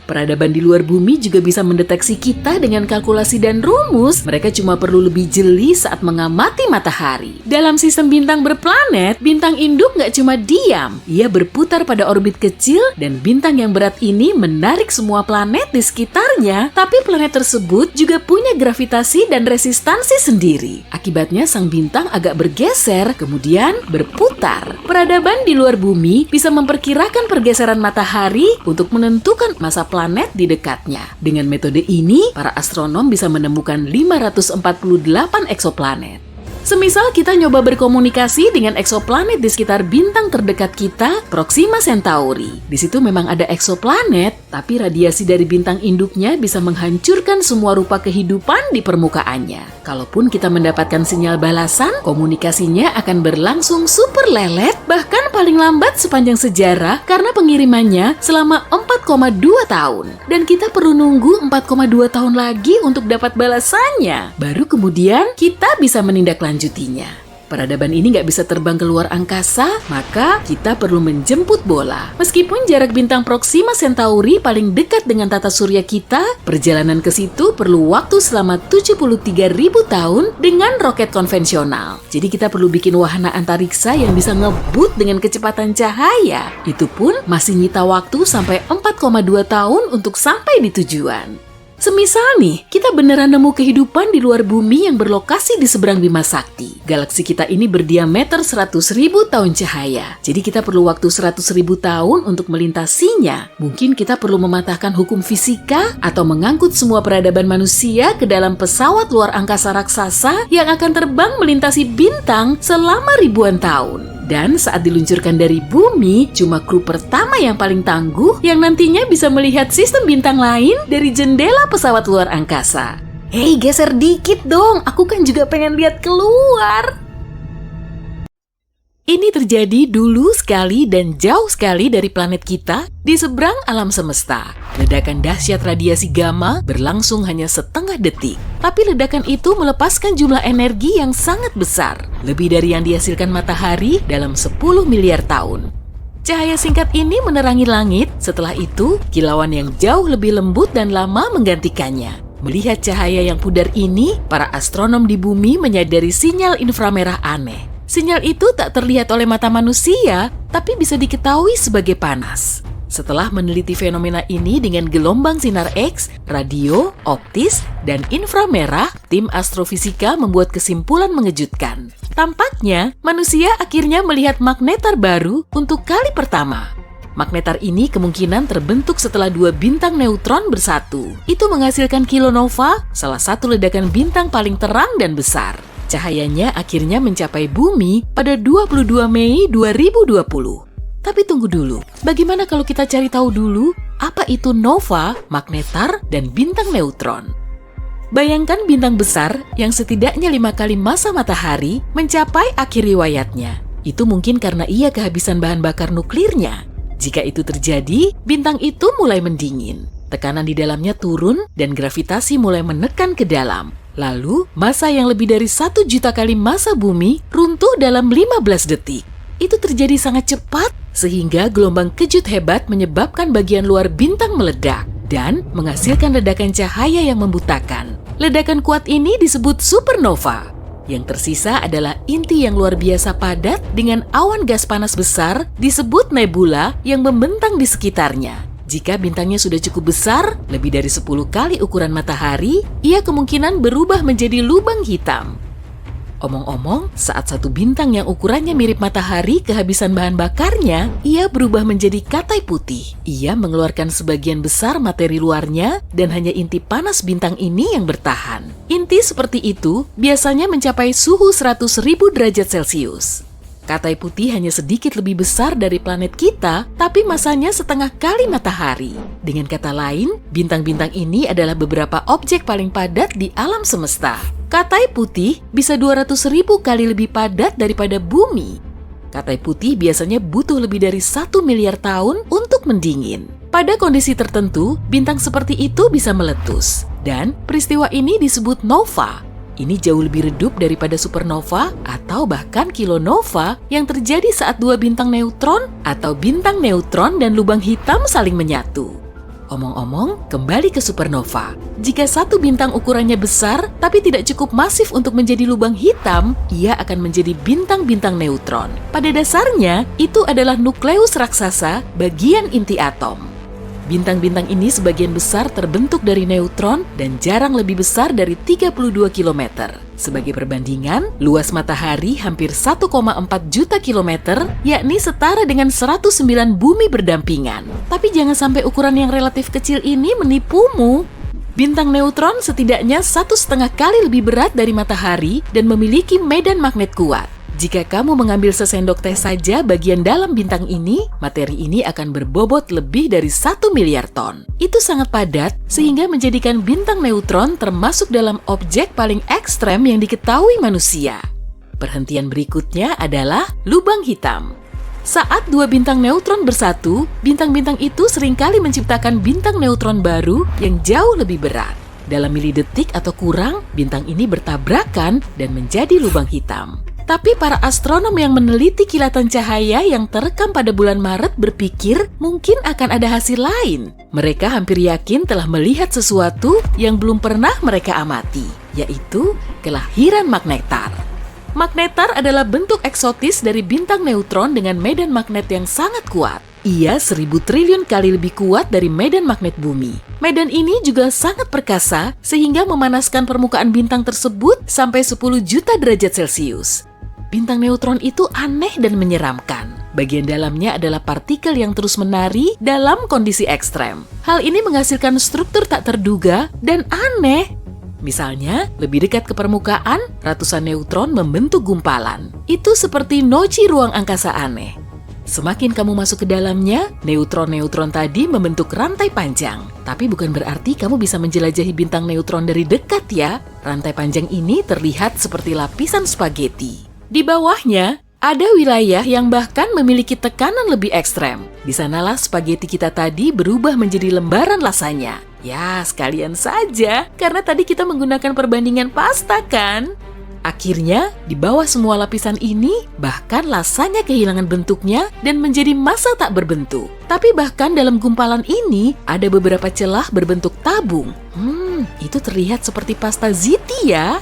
Peradaban di luar bumi juga bisa mendeteksi kita dengan kalkulasi dan rumus. Mereka cuma perlu lebih jeli saat mengamati matahari. Dalam sistem bintang berplanet, bintang induk nggak cuma diam. Ia berputar pada orbit kecil dan bintang yang berat ini menarik semua planet di sekitarnya. Tapi planet tersebut juga punya gravitasi dan resistansi sendiri. Akibatnya sang bintang agak bergeser, kemudian berputar. Peradaban di luar bumi bisa memperkirakan pergeseran matahari untuk menentukan masa planet di dekatnya. Dengan metode ini, para astronom bisa menemukan 548 eksoplanet. Semisal kita nyoba berkomunikasi dengan eksoplanet di sekitar bintang terdekat kita, Proxima Centauri. Di situ memang ada eksoplanet, tapi radiasi dari bintang induknya bisa menghancurkan semua rupa kehidupan di permukaannya. Kalaupun kita mendapatkan sinyal balasan, komunikasinya akan berlangsung super lelet, bahkan paling lambat sepanjang sejarah karena pengirimannya selama 4,2 tahun. Dan kita perlu nunggu 4,2 tahun lagi untuk dapat balasannya. Baru kemudian kita bisa menindaklanjutinya. Peradaban ini nggak bisa terbang keluar angkasa, maka kita perlu menjemput bola. Meskipun jarak bintang Proxima Centauri paling dekat dengan tata surya kita, perjalanan ke situ perlu waktu selama 73.000 tahun dengan roket konvensional. Jadi kita perlu bikin wahana antariksa yang bisa ngebut dengan kecepatan cahaya. Itu pun masih nyita waktu sampai 4,2 tahun untuk sampai di tujuan. Semisal nih, kita beneran nemu kehidupan di luar bumi yang berlokasi di seberang Bima Sakti. Galaksi kita ini berdiameter 100.000 tahun cahaya. Jadi kita perlu waktu 100.000 tahun untuk melintasinya. Mungkin kita perlu mematahkan hukum fisika atau mengangkut semua peradaban manusia ke dalam pesawat luar angkasa raksasa yang akan terbang melintasi bintang selama ribuan tahun. Dan saat diluncurkan dari bumi, cuma kru pertama yang paling tangguh yang nantinya bisa melihat sistem bintang lain dari jendela pesawat luar angkasa. Hei, geser dikit dong, aku kan juga pengen lihat keluar. Ini terjadi dulu sekali dan jauh sekali dari planet kita di seberang alam semesta. Ledakan dahsyat radiasi gamma berlangsung hanya setengah detik. Tapi ledakan itu melepaskan jumlah energi yang sangat besar, lebih dari yang dihasilkan matahari dalam 10 miliar tahun. Cahaya singkat ini menerangi langit, setelah itu kilauan yang jauh lebih lembut dan lama menggantikannya. Melihat cahaya yang pudar ini, para astronom di bumi menyadari sinyal inframerah aneh. Sinyal itu tak terlihat oleh mata manusia, tapi bisa diketahui sebagai panas. Setelah meneliti fenomena ini dengan gelombang sinar X, radio, optis, dan inframerah, tim astrofisika membuat kesimpulan mengejutkan. Tampaknya, manusia akhirnya melihat magnetar baru untuk kali pertama. Magnetar ini kemungkinan terbentuk setelah dua bintang neutron bersatu. Itu menghasilkan kilonova, salah satu ledakan bintang paling terang dan besar. Cahayanya akhirnya mencapai bumi pada 22 Mei 2020. Tapi tunggu dulu, bagaimana kalau kita cari tahu dulu apa itu nova, magnetar, dan bintang neutron? Bayangkan bintang besar yang setidaknya 5 kali massa matahari mencapai akhir riwayatnya. Itu mungkin karena ia kehabisan bahan bakar nuklirnya. Jika itu terjadi, bintang itu mulai mendingin. Tekanan di dalamnya turun dan gravitasi mulai menekan ke dalam. Lalu, massa yang lebih dari 1 juta kali massa bumi runtuh dalam 15 detik. Itu terjadi sangat cepat, sehingga gelombang kejut hebat menyebabkan bagian luar bintang meledak dan menghasilkan ledakan cahaya yang membutakan. Ledakan kuat ini disebut supernova. Yang tersisa adalah inti yang luar biasa padat dengan awan gas panas besar disebut nebula yang membentang di sekitarnya. Jika bintangnya sudah cukup besar, lebih dari 10 kali ukuran matahari, ia kemungkinan berubah menjadi lubang hitam. Omong-omong, saat satu bintang yang ukurannya mirip matahari kehabisan bahan bakarnya, ia berubah menjadi katai putih. Ia mengeluarkan sebagian besar materi luarnya dan hanya inti panas bintang ini yang bertahan. Inti seperti itu biasanya mencapai suhu 100.000 derajat Celcius. Katai putih hanya sedikit lebih besar dari planet kita, tapi masanya setengah kali matahari. Dengan kata lain, bintang-bintang ini adalah beberapa objek paling padat di alam semesta. Katai putih bisa 200.000 kali lebih padat daripada bumi. Katai putih biasanya butuh lebih dari 1 miliar tahun untuk mendingin. Pada kondisi tertentu, bintang seperti itu bisa meletus. Dan peristiwa ini disebut nova. Ini jauh lebih redup daripada supernova atau bahkan kilonova yang terjadi saat dua bintang neutron atau bintang neutron dan lubang hitam saling menyatu. Omong-omong, kembali ke supernova. Jika satu bintang ukurannya besar tapi tidak cukup masif untuk menjadi lubang hitam, ia akan menjadi bintang-bintang neutron. Pada dasarnya, itu adalah nukleus raksasa bagian inti atom. Bintang-bintang ini sebagian besar terbentuk dari neutron dan jarang lebih besar dari 32 km. Sebagai perbandingan, luas matahari hampir 1,4 juta kilometer, yakni setara dengan 109 bumi berdampingan. Tapi jangan sampai ukuran yang relatif kecil ini menipumu. Bintang neutron setidaknya 1,5 kali lebih berat dari matahari dan memiliki medan magnet kuat. Jika kamu mengambil sesendok teh saja bagian dalam bintang ini, materi ini akan berbobot lebih dari 1 miliar ton. Itu sangat padat sehingga menjadikan bintang neutron termasuk dalam objek paling ekstrem yang diketahui manusia. Perhentian berikutnya adalah lubang hitam. Saat dua bintang neutron bersatu, bintang-bintang itu seringkali menciptakan bintang neutron baru yang jauh lebih berat. Dalam milidetik atau kurang, bintang ini bertabrakan dan menjadi lubang hitam. Tapi para astronom yang meneliti kilatan cahaya yang terekam pada bulan Maret berpikir mungkin akan ada hasil lain. Mereka hampir yakin telah melihat sesuatu yang belum pernah mereka amati, yaitu kelahiran magnetar. Magnetar adalah bentuk eksotis dari bintang neutron dengan medan magnet yang sangat kuat. Ia 1.000 triliun kali lebih kuat dari medan magnet bumi. Medan ini juga sangat perkasa sehingga memanaskan permukaan bintang tersebut sampai 10 juta derajat Celcius. Bintang neutron itu aneh dan menyeramkan. Bagian dalamnya adalah partikel yang terus menari dalam kondisi ekstrem. Hal ini menghasilkan struktur tak terduga dan aneh. Misalnya, lebih dekat ke permukaan, ratusan neutron membentuk gumpalan. Itu seperti noci ruang angkasa aneh. Semakin kamu masuk ke dalamnya, neutron-neutron tadi membentuk rantai panjang. Tapi bukan berarti kamu bisa menjelajahi bintang neutron dari dekat ya. Rantai panjang ini terlihat seperti lapisan spaghetti. Di bawahnya, ada wilayah yang bahkan memiliki tekanan lebih ekstrem. Di sanalah spaghetti kita tadi berubah menjadi lembaran lasanya. Ya, sekalian saja, karena tadi kita menggunakan perbandingan pasta kan? Akhirnya, di bawah semua lapisan ini, bahkan lasanya kehilangan bentuknya dan menjadi massa tak berbentuk. Tapi bahkan dalam gumpalan ini, ada beberapa celah berbentuk tabung. Itu terlihat seperti pasta ziti ya.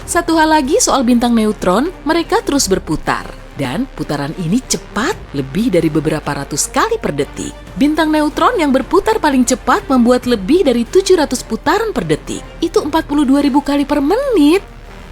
Satu hal lagi soal bintang neutron, mereka terus berputar. Dan putaran ini cepat, lebih dari beberapa ratus kali per detik. Bintang neutron yang berputar paling cepat membuat lebih dari 700 putaran per detik. Itu 42.000 kali per menit.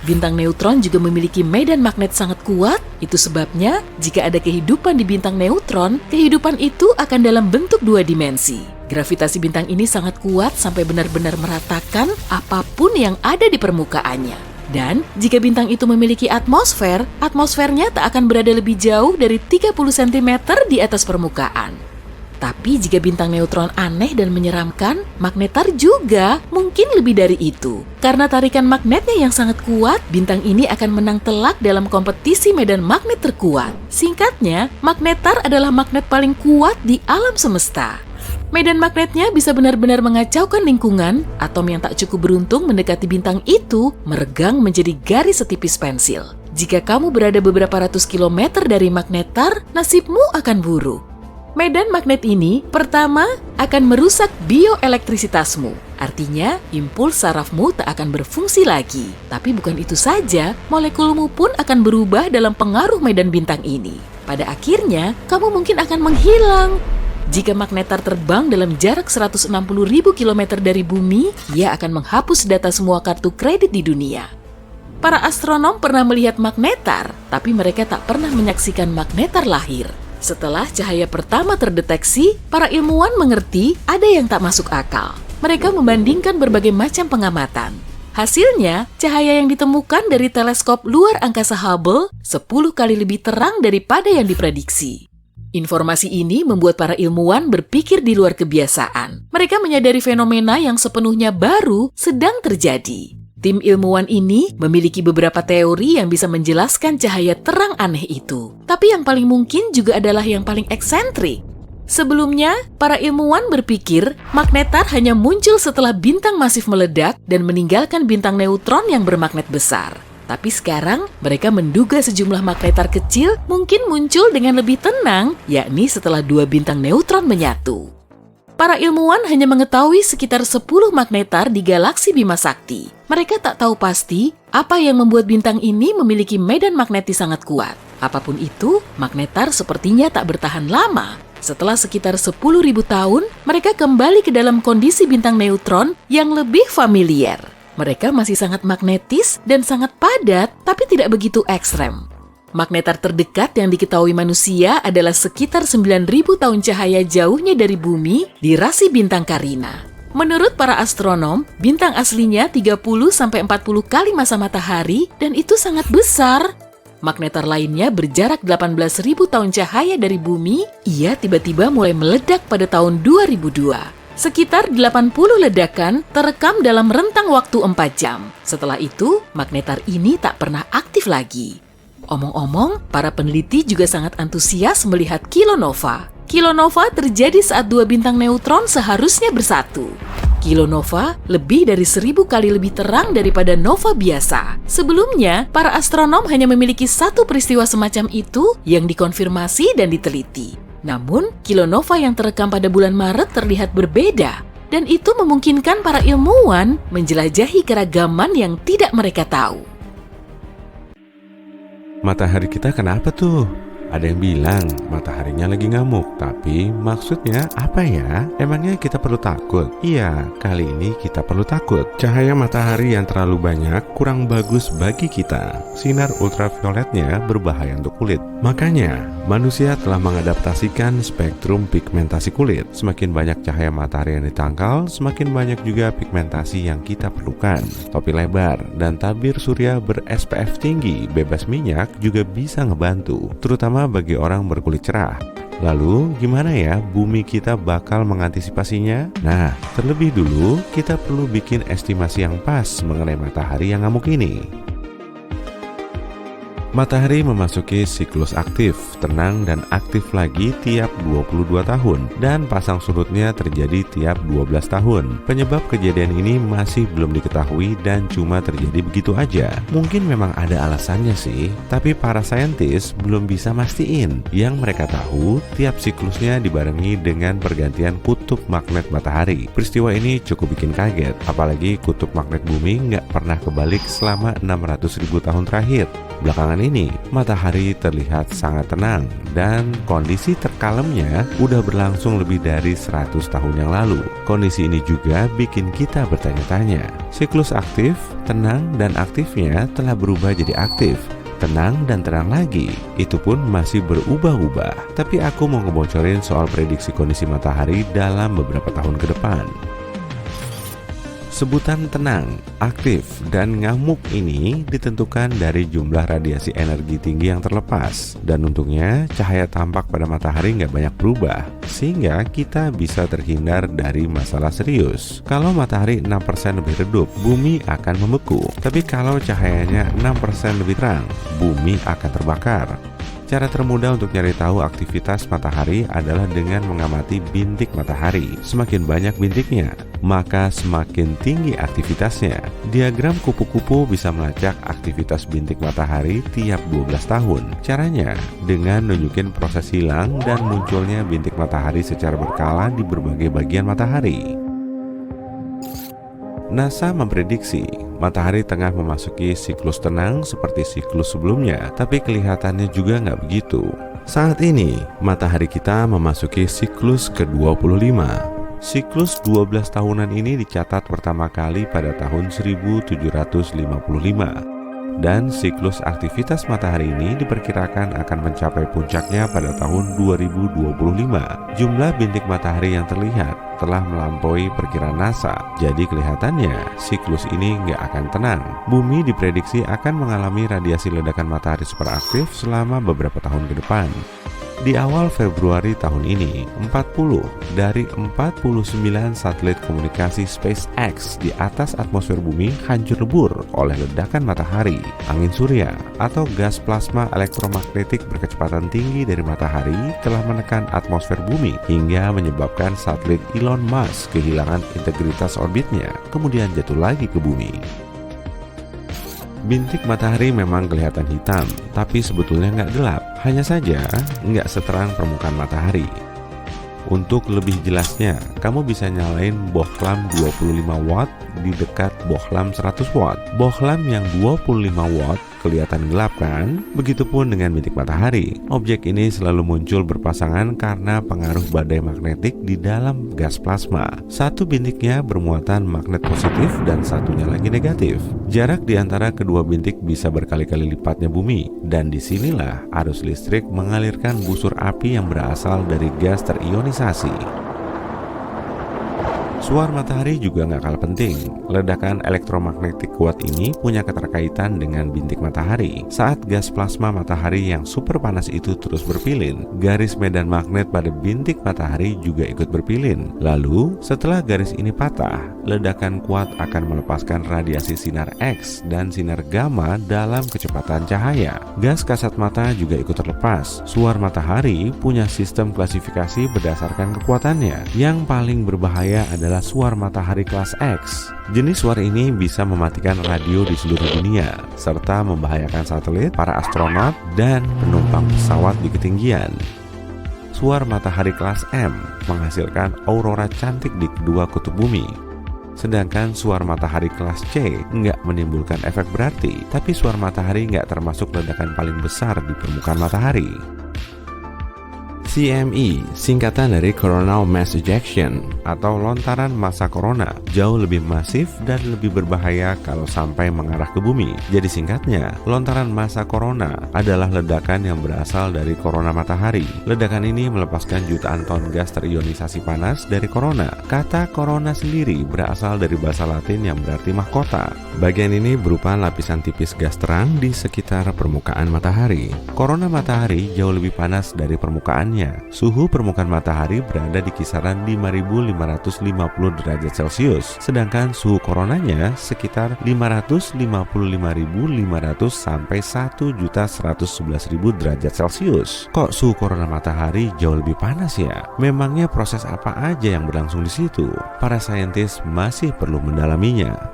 Bintang neutron juga memiliki medan magnet sangat kuat. Itu sebabnya, jika ada kehidupan di bintang neutron, kehidupan itu akan dalam bentuk 2 dimensi. Gravitasi bintang ini sangat kuat sampai benar-benar meratakan apapun yang ada di permukaannya. Dan jika bintang itu memiliki atmosfer, atmosfernya tak akan berada lebih jauh dari 30 cm di atas permukaan. Tapi jika bintang neutron aneh dan menyeramkan, magnetar juga mungkin lebih dari itu. Karena tarikan magnetnya yang sangat kuat, bintang ini akan menang telak dalam kompetisi medan magnet terkuat. Singkatnya, magnetar adalah magnet paling kuat di alam semesta. Medan magnetnya bisa benar-benar mengacaukan lingkungan. Atom yang tak cukup beruntung mendekati bintang itu meregang menjadi garis setipis pensil. Jika kamu berada beberapa ratus kilometer dari magnetar, nasibmu akan buruk. Medan magnet ini pertama akan merusak bioelektrisitasmu. Artinya, impuls sarafmu tak akan berfungsi lagi. Tapi bukan itu saja, molekulmu pun akan berubah dalam pengaruh medan bintang ini. Pada akhirnya, kamu mungkin akan menghilang. Jika magnetar terbang dalam jarak 160.000 km dari bumi, ia akan menghapus data semua kartu kredit di dunia. Para astronom pernah melihat magnetar, tapi mereka tak pernah menyaksikan magnetar lahir. Setelah cahaya pertama terdeteksi, para ilmuwan mengerti ada yang tak masuk akal. Mereka membandingkan berbagai macam pengamatan. Hasilnya, cahaya yang ditemukan dari teleskop luar angkasa Hubble 10 kali lebih terang daripada yang diprediksi. Informasi ini membuat para ilmuwan berpikir di luar kebiasaan. Mereka menyadari fenomena yang sepenuhnya baru sedang terjadi. Tim ilmuwan ini memiliki beberapa teori yang bisa menjelaskan cahaya terang aneh itu. Tapi yang paling mungkin juga adalah yang paling eksentrik. Sebelumnya, para ilmuwan berpikir magnetar hanya muncul setelah bintang masif meledak dan meninggalkan bintang neutron yang bermagnet besar. Tapi sekarang, mereka menduga sejumlah magnetar kecil mungkin muncul dengan lebih tenang, yakni setelah dua bintang neutron menyatu. Para ilmuwan hanya mengetahui sekitar 10 magnetar di galaksi Bima Sakti. Mereka tak tahu pasti apa yang membuat bintang ini memiliki medan magnetis sangat kuat. Apapun itu, magnetar sepertinya tak bertahan lama. Setelah sekitar 10.000 tahun, mereka kembali ke dalam kondisi bintang neutron yang lebih familiar. Mereka masih sangat magnetis dan sangat padat, tapi tidak begitu ekstrem. Magnetar terdekat yang diketahui manusia adalah sekitar 9.000 tahun cahaya jauhnya dari bumi di rasi bintang Carina. Menurut para astronom, bintang aslinya 30-40 kali masa matahari dan itu sangat besar. Magnetar lainnya berjarak 18.000 tahun cahaya dari bumi, ia tiba-tiba mulai meledak pada tahun 2002. Sekitar 80 ledakan terekam dalam rentang waktu 4 jam. Setelah itu, magnetar ini tak pernah aktif lagi. Omong-omong, para peneliti juga sangat antusias melihat kilonova. Kilonova terjadi saat dua bintang neutron seharusnya bersatu. Kilonova lebih dari 1000 kali lebih terang daripada nova biasa. Sebelumnya, para astronom hanya memiliki satu peristiwa semacam itu yang dikonfirmasi dan diteliti. Namun, kilonova yang terekam pada bulan Maret terlihat berbeda. Dan itu memungkinkan para ilmuwan menjelajahi keragaman yang tidak mereka tahu. Matahari kita kenapa tuh? Ada yang bilang mataharinya lagi ngamuk, tapi maksudnya apa ya? Emangnya kita perlu takut? Iya, kali ini kita perlu takut. Cahaya matahari yang terlalu banyak kurang bagus bagi kita. Sinar ultravioletnya berbahaya untuk kulit. Makanya, manusia telah mengadaptasikan spektrum pigmentasi kulit. Semakin banyak cahaya matahari yang ditangkal, semakin banyak juga pigmentasi yang kita perlukan. Topi lebar dan tabir surya ber-SPF tinggi, bebas minyak juga bisa ngebantu, terutama bagi orang berkulit cerah. Lalu, gimana ya bumi kita bakal mengantisipasinya? Nah, terlebih dulu kita perlu bikin estimasi yang pas mengenai matahari yang ngamuk ini. Matahari memasuki siklus aktif, tenang dan aktif lagi tiap 22 tahun, dan pasang surutnya terjadi tiap 12 tahun. Penyebab kejadian ini masih belum diketahui dan cuma terjadi begitu aja. Mungkin memang ada alasannya sih, tapi para saintis belum bisa mastiin. Yang mereka tahu, tiap siklusnya dibarengi dengan pergantian kutub magnet matahari. Peristiwa ini cukup bikin kaget, apalagi kutub magnet bumi nggak pernah kebalik selama 600.000 tahun terakhir. Belakangan ini, matahari terlihat sangat tenang dan kondisi terkalemnya udah berlangsung lebih dari 100 tahun yang lalu. Kondisi ini juga bikin kita bertanya-tanya. Siklus aktif, tenang, dan aktifnya telah berubah jadi aktif, tenang, dan tenang lagi. Itu pun masih berubah-ubah. Tapi aku mau ngebocorin soal prediksi kondisi matahari dalam beberapa tahun ke depan. Sebutan tenang, aktif, dan ngamuk ini ditentukan dari jumlah radiasi energi tinggi yang terlepas. Dan untungnya, cahaya tampak pada matahari nggak banyak berubah, sehingga kita bisa terhindar dari masalah serius. Kalau matahari 6% lebih redup, bumi akan membeku. Tapi kalau cahayanya 6% lebih terang, bumi akan terbakar. Cara termudah untuk cari tahu aktivitas matahari adalah dengan mengamati bintik matahari. Semakin banyak bintiknya, maka semakin tinggi aktivitasnya. Diagram kupu-kupu bisa melacak aktivitas bintik matahari tiap 12 tahun. Caranya dengan nunjukin proses hilang dan munculnya bintik matahari secara berkala di berbagai bagian matahari. NASA memprediksi matahari tengah memasuki siklus tenang seperti siklus sebelumnya, tapi kelihatannya juga nggak begitu. Saat ini, matahari kita memasuki siklus ke-25. Siklus 12 tahunan ini dicatat pertama kali pada tahun 1755. Dan siklus aktivitas matahari ini diperkirakan akan mencapai puncaknya pada tahun 2025. Jumlah bintik matahari yang terlihat telah melampaui perkiraan NASA. Jadi kelihatannya siklus ini nggak akan tenang. Bumi diprediksi akan mengalami radiasi ledakan matahari superaktif selama beberapa tahun ke depan. Di awal Februari tahun ini, 40 dari 49 satelit komunikasi SpaceX di atas atmosfer bumi hancur lebur oleh ledakan matahari, angin surya, atau gas plasma elektromagnetik berkecepatan tinggi dari matahari telah menekan atmosfer bumi hingga menyebabkan satelit Elon Musk kehilangan integritas orbitnya, kemudian jatuh lagi ke bumi. Bintik matahari memang kelihatan hitam, tapi sebetulnya nggak gelap, hanya saja nggak seterang permukaan matahari. Untuk lebih jelasnya, kamu bisa nyalain bohlam 25 watt di dekat bohlam 100 watt. Bohlam yang 25 watt kelihatan gelap kan? Begitupun dengan bintik matahari. Objek ini selalu muncul berpasangan karena pengaruh badai magnetik di dalam gas plasma. Satu bintiknya bermuatan magnet positif dan satunya lagi negatif. Jarak di antara kedua bintik bisa berkali-kali lipatnya bumi, dan disinilah arus listrik mengalirkan busur api yang berasal dari gas terionisasi. Suar matahari juga nggak kalah penting. Ledakan elektromagnetik kuat ini punya keterkaitan dengan bintik matahari. Saat gas plasma matahari yang super panas itu terus berpilin, garis medan magnet pada bintik matahari juga ikut berpilin. Lalu, setelah garis ini patah, ledakan kuat akan melepaskan radiasi sinar X dan sinar gamma dalam kecepatan cahaya. Gas kasat mata juga ikut terlepas. Suar matahari punya sistem klasifikasi berdasarkan kekuatannya. Yang paling berbahaya adalah suar matahari kelas X. Jenis suar ini bisa mematikan radio di seluruh dunia, serta membahayakan satelit, para astronot, dan penumpang pesawat di ketinggian. Suar matahari kelas M menghasilkan aurora cantik di kedua kutub bumi. Sedangkan suar matahari kelas C nggak menimbulkan efek berarti, tapi suar matahari nggak termasuk ledakan paling besar di permukaan matahari. CME, singkatan dari Coronal Mass Ejection atau lontaran massa corona, jauh lebih masif dan lebih berbahaya kalau sampai mengarah ke bumi. Jadi singkatnya, lontaran massa corona adalah ledakan yang berasal dari korona matahari. Ledakan ini melepaskan jutaan ton gas terionisasi panas dari korona. Kata korona sendiri berasal dari bahasa Latin yang berarti mahkota. Bagian ini berupa lapisan tipis gas terang di sekitar permukaan matahari. Korona matahari jauh lebih panas dari permukaannya. Suhu permukaan matahari berada di kisaran 5.550 derajat Celcius, sedangkan suhu koronanya sekitar 555.500 sampai 1.111.000 derajat Celcius. Kok suhu korona matahari jauh lebih panas ya? Memangnya proses apa aja yang berlangsung di situ? Para saintis masih perlu mendalaminya.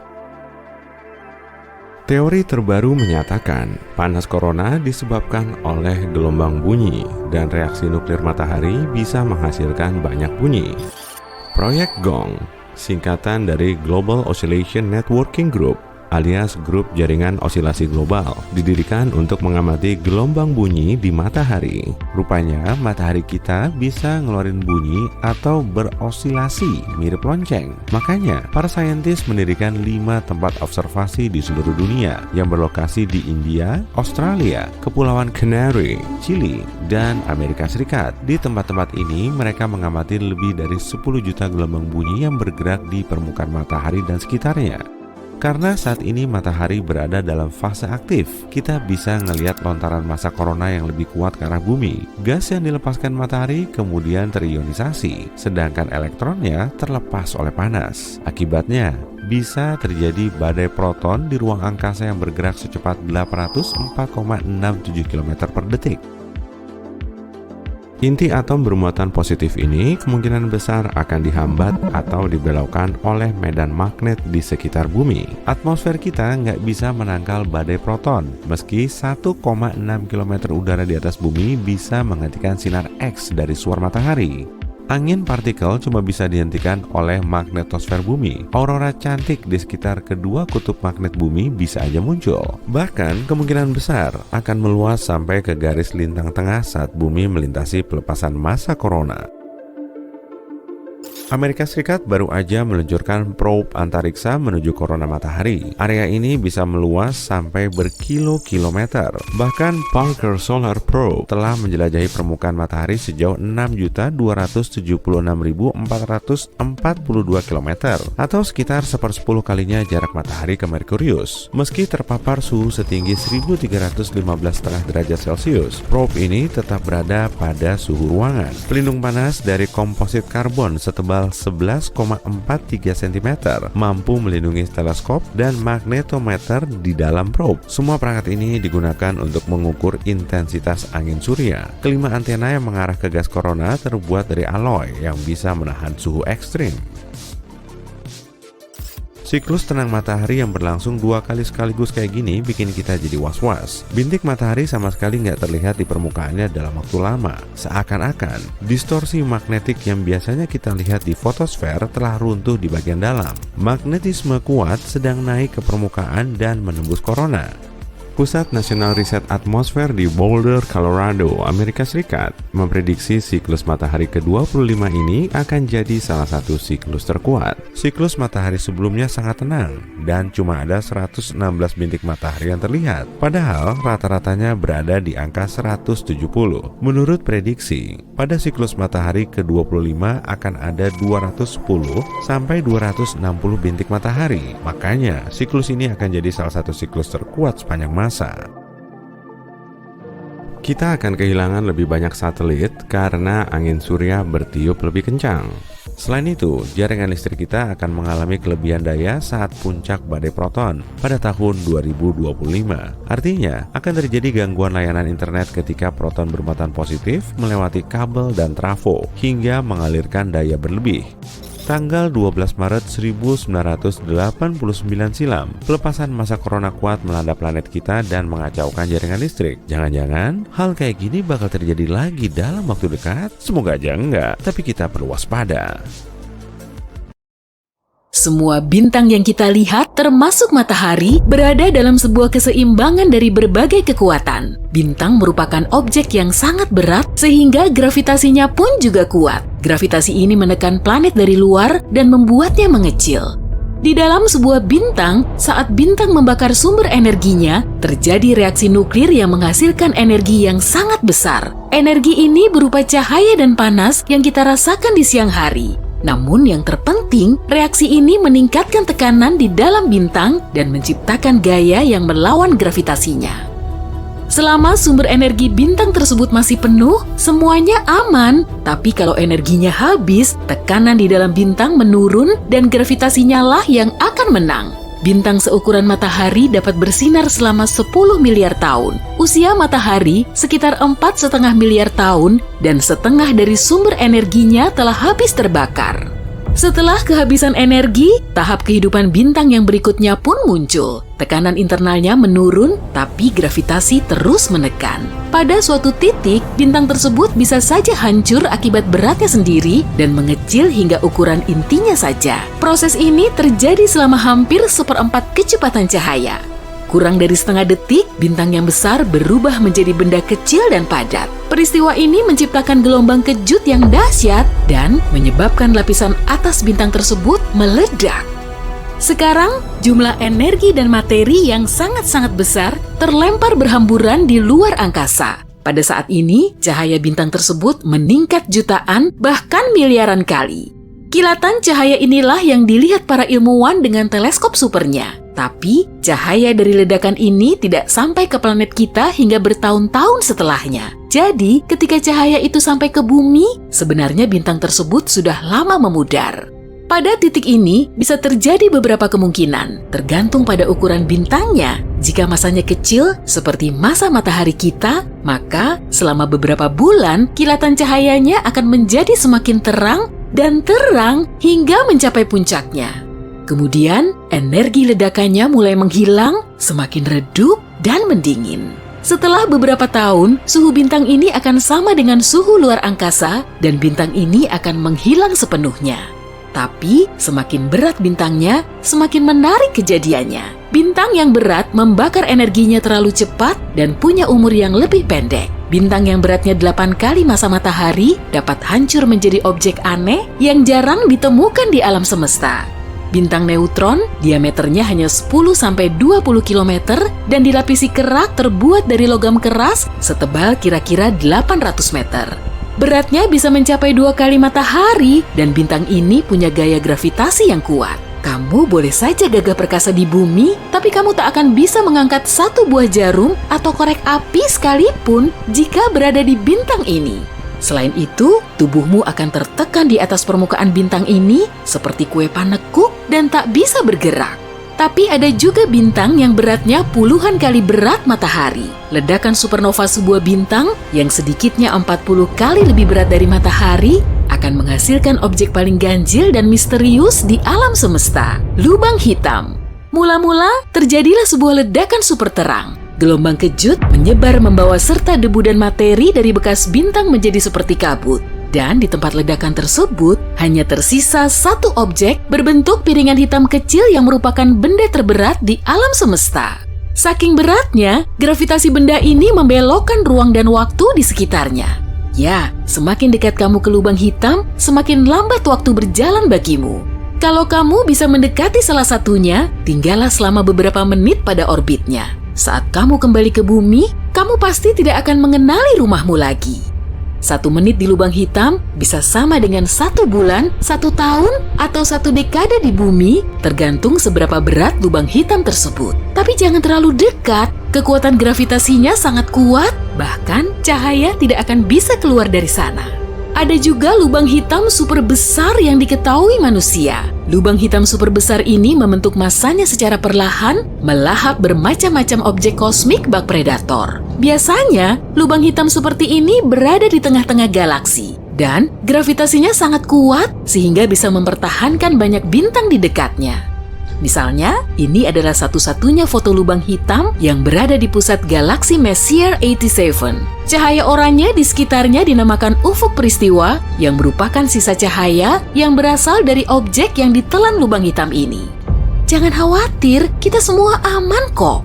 Teori terbaru menyatakan panas corona disebabkan oleh gelombang bunyi dan reaksi nuklir matahari bisa menghasilkan banyak bunyi. Proyek GONG, singkatan dari Global Oscillation Networking Group alias Grup Jaringan Osilasi Global, didirikan untuk mengamati gelombang bunyi di matahari. Rupanya matahari kita bisa ngeluarin bunyi atau berosilasi mirip lonceng. Makanya para saintis mendirikan 5 tempat observasi di seluruh dunia yang berlokasi di India, Australia, Kepulauan Canary, Chili, dan Amerika Serikat. Di tempat-tempat ini mereka mengamati lebih dari 10 juta gelombang bunyi yang bergerak di permukaan matahari dan sekitarnya. Karena saat ini matahari berada dalam fase aktif, kita bisa ngelihat lontaran massa corona yang lebih kuat ke arah bumi. Gas yang dilepaskan matahari kemudian terionisasi, sedangkan elektronnya terlepas oleh panas. Akibatnya, bisa terjadi badai proton di ruang angkasa yang bergerak secepat 804,67 km per detik. Inti atom bermuatan positif ini kemungkinan besar akan dihambat atau dibelokkan oleh medan magnet di sekitar bumi. Atmosfer kita nggak bisa menangkal badai proton, meski 1,6 km udara di atas bumi bisa menghentikan sinar X dari suar matahari. Angin partikel cuma bisa dihentikan oleh magnetosfer bumi. Aurora cantik di sekitar kedua kutub magnet bumi bisa aja muncul. Bahkan kemungkinan besar akan meluas sampai ke garis lintang tengah saat bumi melintasi pelepasan massa corona. Amerika Serikat baru aja meluncurkan probe antariksa menuju korona matahari. Area ini bisa meluas sampai berkilo-kilometer. Bahkan Parker Solar Probe telah menjelajahi permukaan matahari sejauh 6.276.442 km atau sekitar 1/10 kalinya jarak matahari ke Merkurius. Meski terpapar suhu setinggi 1315,5 derajat Celcius, probe ini tetap berada pada suhu ruangan. Pelindung panas dari komposit karbon setebal 11,43 cm mampu melindungi teleskop dan magnetometer di dalam probe. Semua perangkat ini digunakan untuk mengukur intensitas angin surya. Kelima antena yang mengarah ke gas corona terbuat dari alloy yang bisa menahan suhu ekstrim. Siklus tenang matahari yang berlangsung 2 kali sekaligus kayak gini bikin kita jadi was-was. Bintik matahari sama sekali nggak terlihat di permukaannya dalam waktu lama. Seakan-akan distorsi magnetik yang biasanya kita lihat di fotosfer telah runtuh di bagian dalam. Magnetisme kuat sedang naik ke permukaan dan menembus korona. Pusat Nasional Riset Atmosfer di Boulder, Colorado, Amerika Serikat memprediksi siklus matahari ke-25 ini akan jadi salah satu siklus terkuat. Siklus matahari sebelumnya sangat tenang dan cuma ada 116 bintik matahari yang terlihat, padahal rata-ratanya berada di angka 170. Menurut prediksi, pada siklus matahari ke-25 akan ada 210 sampai 260 bintik matahari. Makanya, siklus ini akan jadi salah satu siklus terkuat sepanjang masa. Kita akan kehilangan lebih banyak satelit karena angin surya bertiup lebih kencang. Selain itu, jaringan listrik kita akan mengalami kelebihan daya saat puncak badai proton pada tahun 2025. Artinya, akan terjadi gangguan layanan internet ketika proton bermuatan positif melewati kabel dan trafo hingga mengalirkan daya berlebih. Tanggal 12 Maret 1989 silam, pelepasan massa corona kuat melanda planet kita dan mengacaukan jaringan listrik. Jangan-jangan hal kayak gini bakal terjadi lagi dalam waktu dekat? Semoga aja enggak, tapi kita perlu waspada. Semua bintang yang kita lihat, termasuk matahari, berada dalam sebuah keseimbangan dari berbagai kekuatan. Bintang merupakan objek yang sangat berat, sehingga gravitasinya pun juga kuat. Gravitasi ini menekan planet dari luar dan membuatnya mengecil. Di dalam sebuah bintang, saat bintang membakar sumber energinya, terjadi reaksi nuklir yang menghasilkan energi yang sangat besar. Energi ini berupa cahaya dan panas yang kita rasakan di siang hari. Namun yang terpenting, reaksi ini meningkatkan tekanan di dalam bintang dan menciptakan gaya yang melawan gravitasinya. Selama sumber energi bintang tersebut masih penuh, semuanya aman. Tapi kalau energinya habis, tekanan di dalam bintang menurun dan gravitasinya lah yang akan menang. Bintang seukuran matahari dapat bersinar selama 10 miliar tahun. Usia matahari sekitar 4,5 miliar tahun dan setengah dari sumber energinya telah habis terbakar. Setelah kehabisan energi, tahap kehidupan bintang yang berikutnya pun muncul. Tekanan internalnya menurun, tapi gravitasi terus menekan. Pada suatu titik, bintang tersebut bisa saja hancur akibat beratnya sendiri dan mengecil hingga ukuran intinya saja. Proses ini terjadi selama hampir 1/4 kecepatan cahaya. Kurang dari setengah detik, bintang yang besar berubah menjadi benda kecil dan padat. Peristiwa ini menciptakan gelombang kejut yang dahsyat dan menyebabkan lapisan atas bintang tersebut meledak. Sekarang, jumlah energi dan materi yang sangat-sangat besar terlempar berhamburan di luar angkasa. Pada saat ini, cahaya bintang tersebut meningkat jutaan bahkan miliaran kali. Kilatan cahaya inilah yang dilihat para ilmuwan dengan teleskop supernya. Tapi, cahaya dari ledakan ini tidak sampai ke planet kita hingga bertahun-tahun setelahnya. Jadi, ketika cahaya itu sampai ke bumi, sebenarnya bintang tersebut sudah lama memudar. Pada titik ini, bisa terjadi beberapa kemungkinan, tergantung pada ukuran bintangnya. Jika masanya kecil, seperti massa matahari kita, maka selama beberapa bulan, kilatan cahayanya akan menjadi semakin terang dan terang hingga mencapai puncaknya. Kemudian, energi ledakannya mulai menghilang, semakin redup dan mendingin. Setelah beberapa tahun, suhu bintang ini akan sama dengan suhu luar angkasa dan bintang ini akan menghilang sepenuhnya. Tapi, semakin berat bintangnya, semakin menarik kejadiannya. Bintang yang berat membakar energinya terlalu cepat dan punya umur yang lebih pendek. Bintang yang beratnya 8 kali masa matahari dapat hancur menjadi objek aneh yang jarang ditemukan di alam semesta. Bintang neutron diameternya hanya 10-20 km dan dilapisi kerak terbuat dari logam keras setebal kira-kira 800 meter. Beratnya bisa mencapai 2 kali matahari dan bintang ini punya gaya gravitasi yang kuat. Kamu boleh saja gagah perkasa di bumi, tapi kamu tak akan bisa mengangkat satu buah jarum atau korek api sekalipun jika berada di bintang ini. Selain itu, tubuhmu akan tertekan di atas permukaan bintang ini seperti kue panekuk dan tak bisa bergerak. Tapi ada juga bintang yang beratnya puluhan kali berat matahari. Ledakan supernova sebuah bintang yang sedikitnya 40 kali lebih berat dari matahari akan menghasilkan objek paling ganjil dan misterius di alam semesta, lubang hitam. Mula-mula terjadilah sebuah ledakan super terang. Gelombang kejut menyebar membawa serta debu dan materi dari bekas bintang menjadi seperti kabut. Dan di tempat ledakan tersebut hanya tersisa satu objek berbentuk piringan hitam kecil yang merupakan benda terberat di alam semesta. Saking beratnya, gravitasi benda ini membelokkan ruang dan waktu di sekitarnya. Ya, semakin dekat kamu ke lubang hitam, semakin lambat waktu berjalan bagimu. Kalau kamu bisa mendekati salah satunya, tinggallah selama beberapa menit pada orbitnya. Saat kamu kembali ke bumi, kamu pasti tidak akan mengenali rumahmu lagi. 1 menit di lubang hitam bisa sama dengan 1 bulan, 1 tahun, atau 1 dekade di bumi, tergantung seberapa berat lubang hitam tersebut. Tapi jangan terlalu dekat, kekuatan gravitasinya sangat kuat, bahkan cahaya tidak akan bisa keluar dari sana. Ada juga lubang hitam super besar yang diketahui manusia. Lubang hitam super besar ini membentuk masanya secara perlahan, melahap bermacam-macam objek kosmik bak predator. Biasanya, lubang hitam seperti ini berada di tengah-tengah galaksi. Dan gravitasinya sangat kuat sehingga bisa mempertahankan banyak bintang di dekatnya. Misalnya, ini adalah satu-satunya foto lubang hitam yang berada di pusat galaksi Messier 87. Cahaya oranye di sekitarnya dinamakan ufuk peristiwa yang merupakan sisa cahaya yang berasal dari objek yang ditelan lubang hitam ini. Jangan khawatir, kita semua aman kok.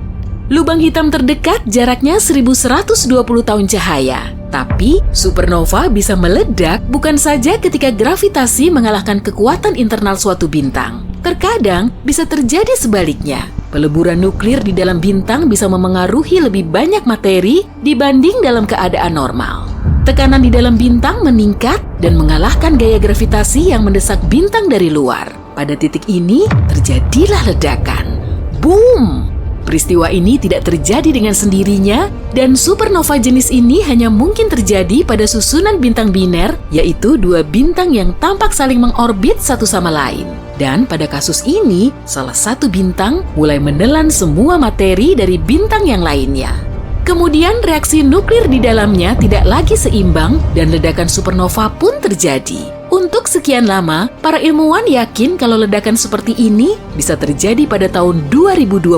Lubang hitam terdekat jaraknya 1120 tahun cahaya. Tapi, supernova bisa meledak bukan saja ketika gravitasi mengalahkan kekuatan internal suatu bintang. Terkadang bisa terjadi sebaliknya. Peleburan nuklir di dalam bintang bisa memengaruhi lebih banyak materi dibanding dalam keadaan normal. Tekanan di dalam bintang meningkat dan mengalahkan gaya gravitasi yang mendesak bintang dari luar. Pada titik ini, terjadilah ledakan. Boom! Peristiwa ini tidak terjadi dengan sendirinya, dan supernova jenis ini hanya mungkin terjadi pada susunan bintang biner, yaitu 2 bintang yang tampak saling mengorbit satu sama lain. Dan pada kasus ini, salah satu bintang mulai menelan semua materi dari bintang yang lainnya. Kemudian reaksi nuklir di dalamnya tidak lagi seimbang dan ledakan supernova pun terjadi. Untuk sekian lama, para ilmuwan yakin kalau ledakan seperti ini bisa terjadi pada tahun 2022.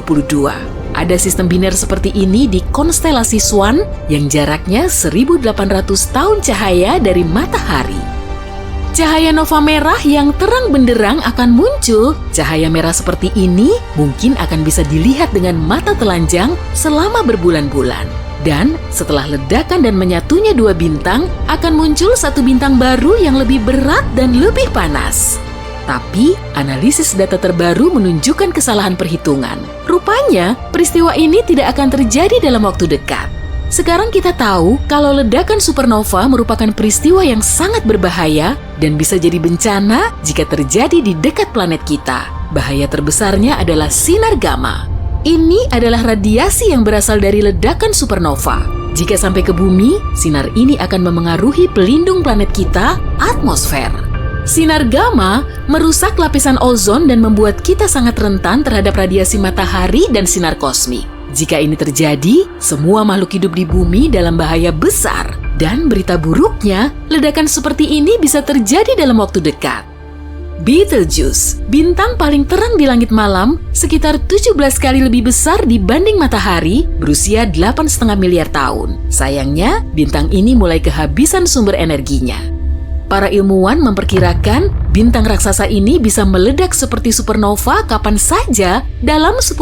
Ada sistem biner seperti ini di konstelasi Swan yang jaraknya 1800 tahun cahaya dari matahari. Cahaya nova merah yang terang benderang akan muncul. Cahaya merah seperti ini mungkin akan bisa dilihat dengan mata telanjang selama berbulan-bulan. Dan setelah ledakan dan menyatunya 2 bintang, akan muncul satu bintang baru yang lebih berat dan lebih panas. Tapi, analisis data terbaru menunjukkan kesalahan perhitungan. Rupanya, peristiwa ini tidak akan terjadi dalam waktu dekat. Sekarang kita tahu kalau ledakan supernova merupakan peristiwa yang sangat berbahaya dan bisa jadi bencana jika terjadi di dekat planet kita. Bahaya terbesarnya adalah sinar gamma. Ini adalah radiasi yang berasal dari ledakan supernova. Jika sampai ke bumi, sinar ini akan memengaruhi pelindung planet kita, atmosfer. Sinar gamma merusak lapisan ozon dan membuat kita sangat rentan terhadap radiasi matahari dan sinar kosmik. Jika ini terjadi, semua makhluk hidup di bumi dalam bahaya besar. Dan berita buruknya, ledakan seperti ini bisa terjadi dalam waktu dekat. Betelgeuse, bintang paling terang di langit malam, sekitar 17 kali lebih besar dibanding matahari, berusia 8,5 miliar tahun. Sayangnya, bintang ini mulai kehabisan sumber energinya. Para ilmuwan memperkirakan bintang raksasa ini bisa meledak seperti supernova kapan saja dalam 10.000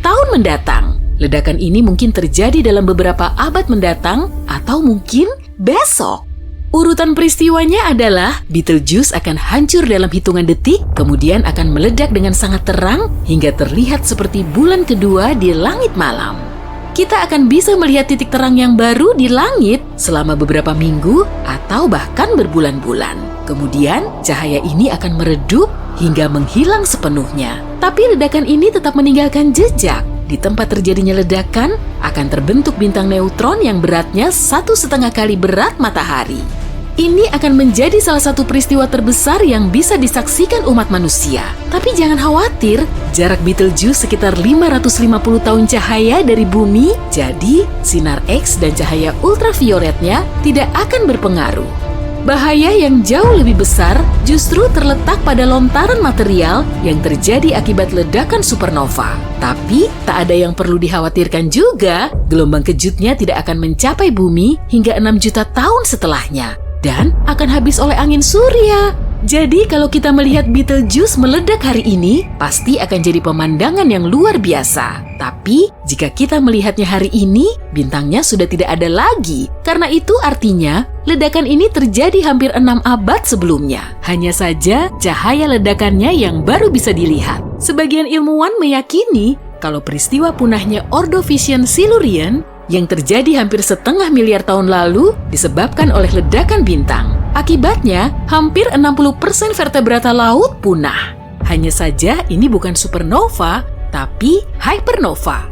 tahun mendatang. Ledakan ini mungkin terjadi dalam beberapa abad mendatang atau mungkin besok. Urutan peristiwanya adalah Betelgeuse akan hancur dalam hitungan detik, kemudian akan meledak dengan sangat terang hingga terlihat seperti bulan kedua di langit malam. Kita akan bisa melihat titik terang yang baru di langit selama beberapa minggu atau bahkan berbulan-bulan. Kemudian, cahaya ini akan meredup hingga menghilang sepenuhnya. Tapi ledakan ini tetap meninggalkan jejak. Di tempat terjadinya ledakan, akan terbentuk bintang neutron yang beratnya 1,5 kali berat matahari. Ini akan menjadi salah satu peristiwa terbesar yang bisa disaksikan umat manusia. Tapi jangan khawatir, jarak Betelgeuse sekitar 550 tahun cahaya dari bumi, jadi sinar X dan cahaya ultravioletnya tidak akan berpengaruh. Bahaya yang jauh lebih besar justru terletak pada lontaran material yang terjadi akibat ledakan supernova. Tapi, tak ada yang perlu dikhawatirkan juga, gelombang kejutnya tidak akan mencapai bumi hingga 6 juta tahun setelahnya, dan akan habis oleh angin surya. Jadi, kalau kita melihat Betelgeuse meledak hari ini, pasti akan jadi pemandangan yang luar biasa. Tapi, jika kita melihatnya hari ini, bintangnya sudah tidak ada lagi. Karena itu artinya, ledakan ini terjadi hampir 6 abad sebelumnya. Hanya saja, cahaya ledakannya yang baru bisa dilihat. Sebagian ilmuwan meyakini, kalau peristiwa punahnya Ordovician Silurian yang terjadi hampir 1,5 miliar tahun lalu disebabkan oleh ledakan bintang. Akibatnya, hampir 60% vertebrata laut punah. Hanya saja ini bukan supernova, tapi hypernova.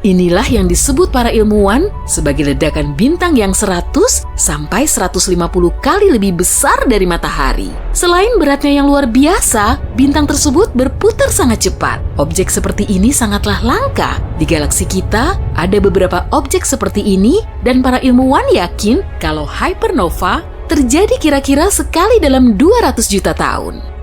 Inilah yang disebut para ilmuwan sebagai ledakan bintang yang 100 sampai 150 kali lebih besar dari matahari. Selain beratnya yang luar biasa, bintang tersebut berputar sangat cepat. Objek seperti ini sangatlah langka. Di galaksi kita, ada beberapa objek seperti ini dan para ilmuwan yakin kalau hypernova terjadi kira-kira sekali dalam 200 juta tahun.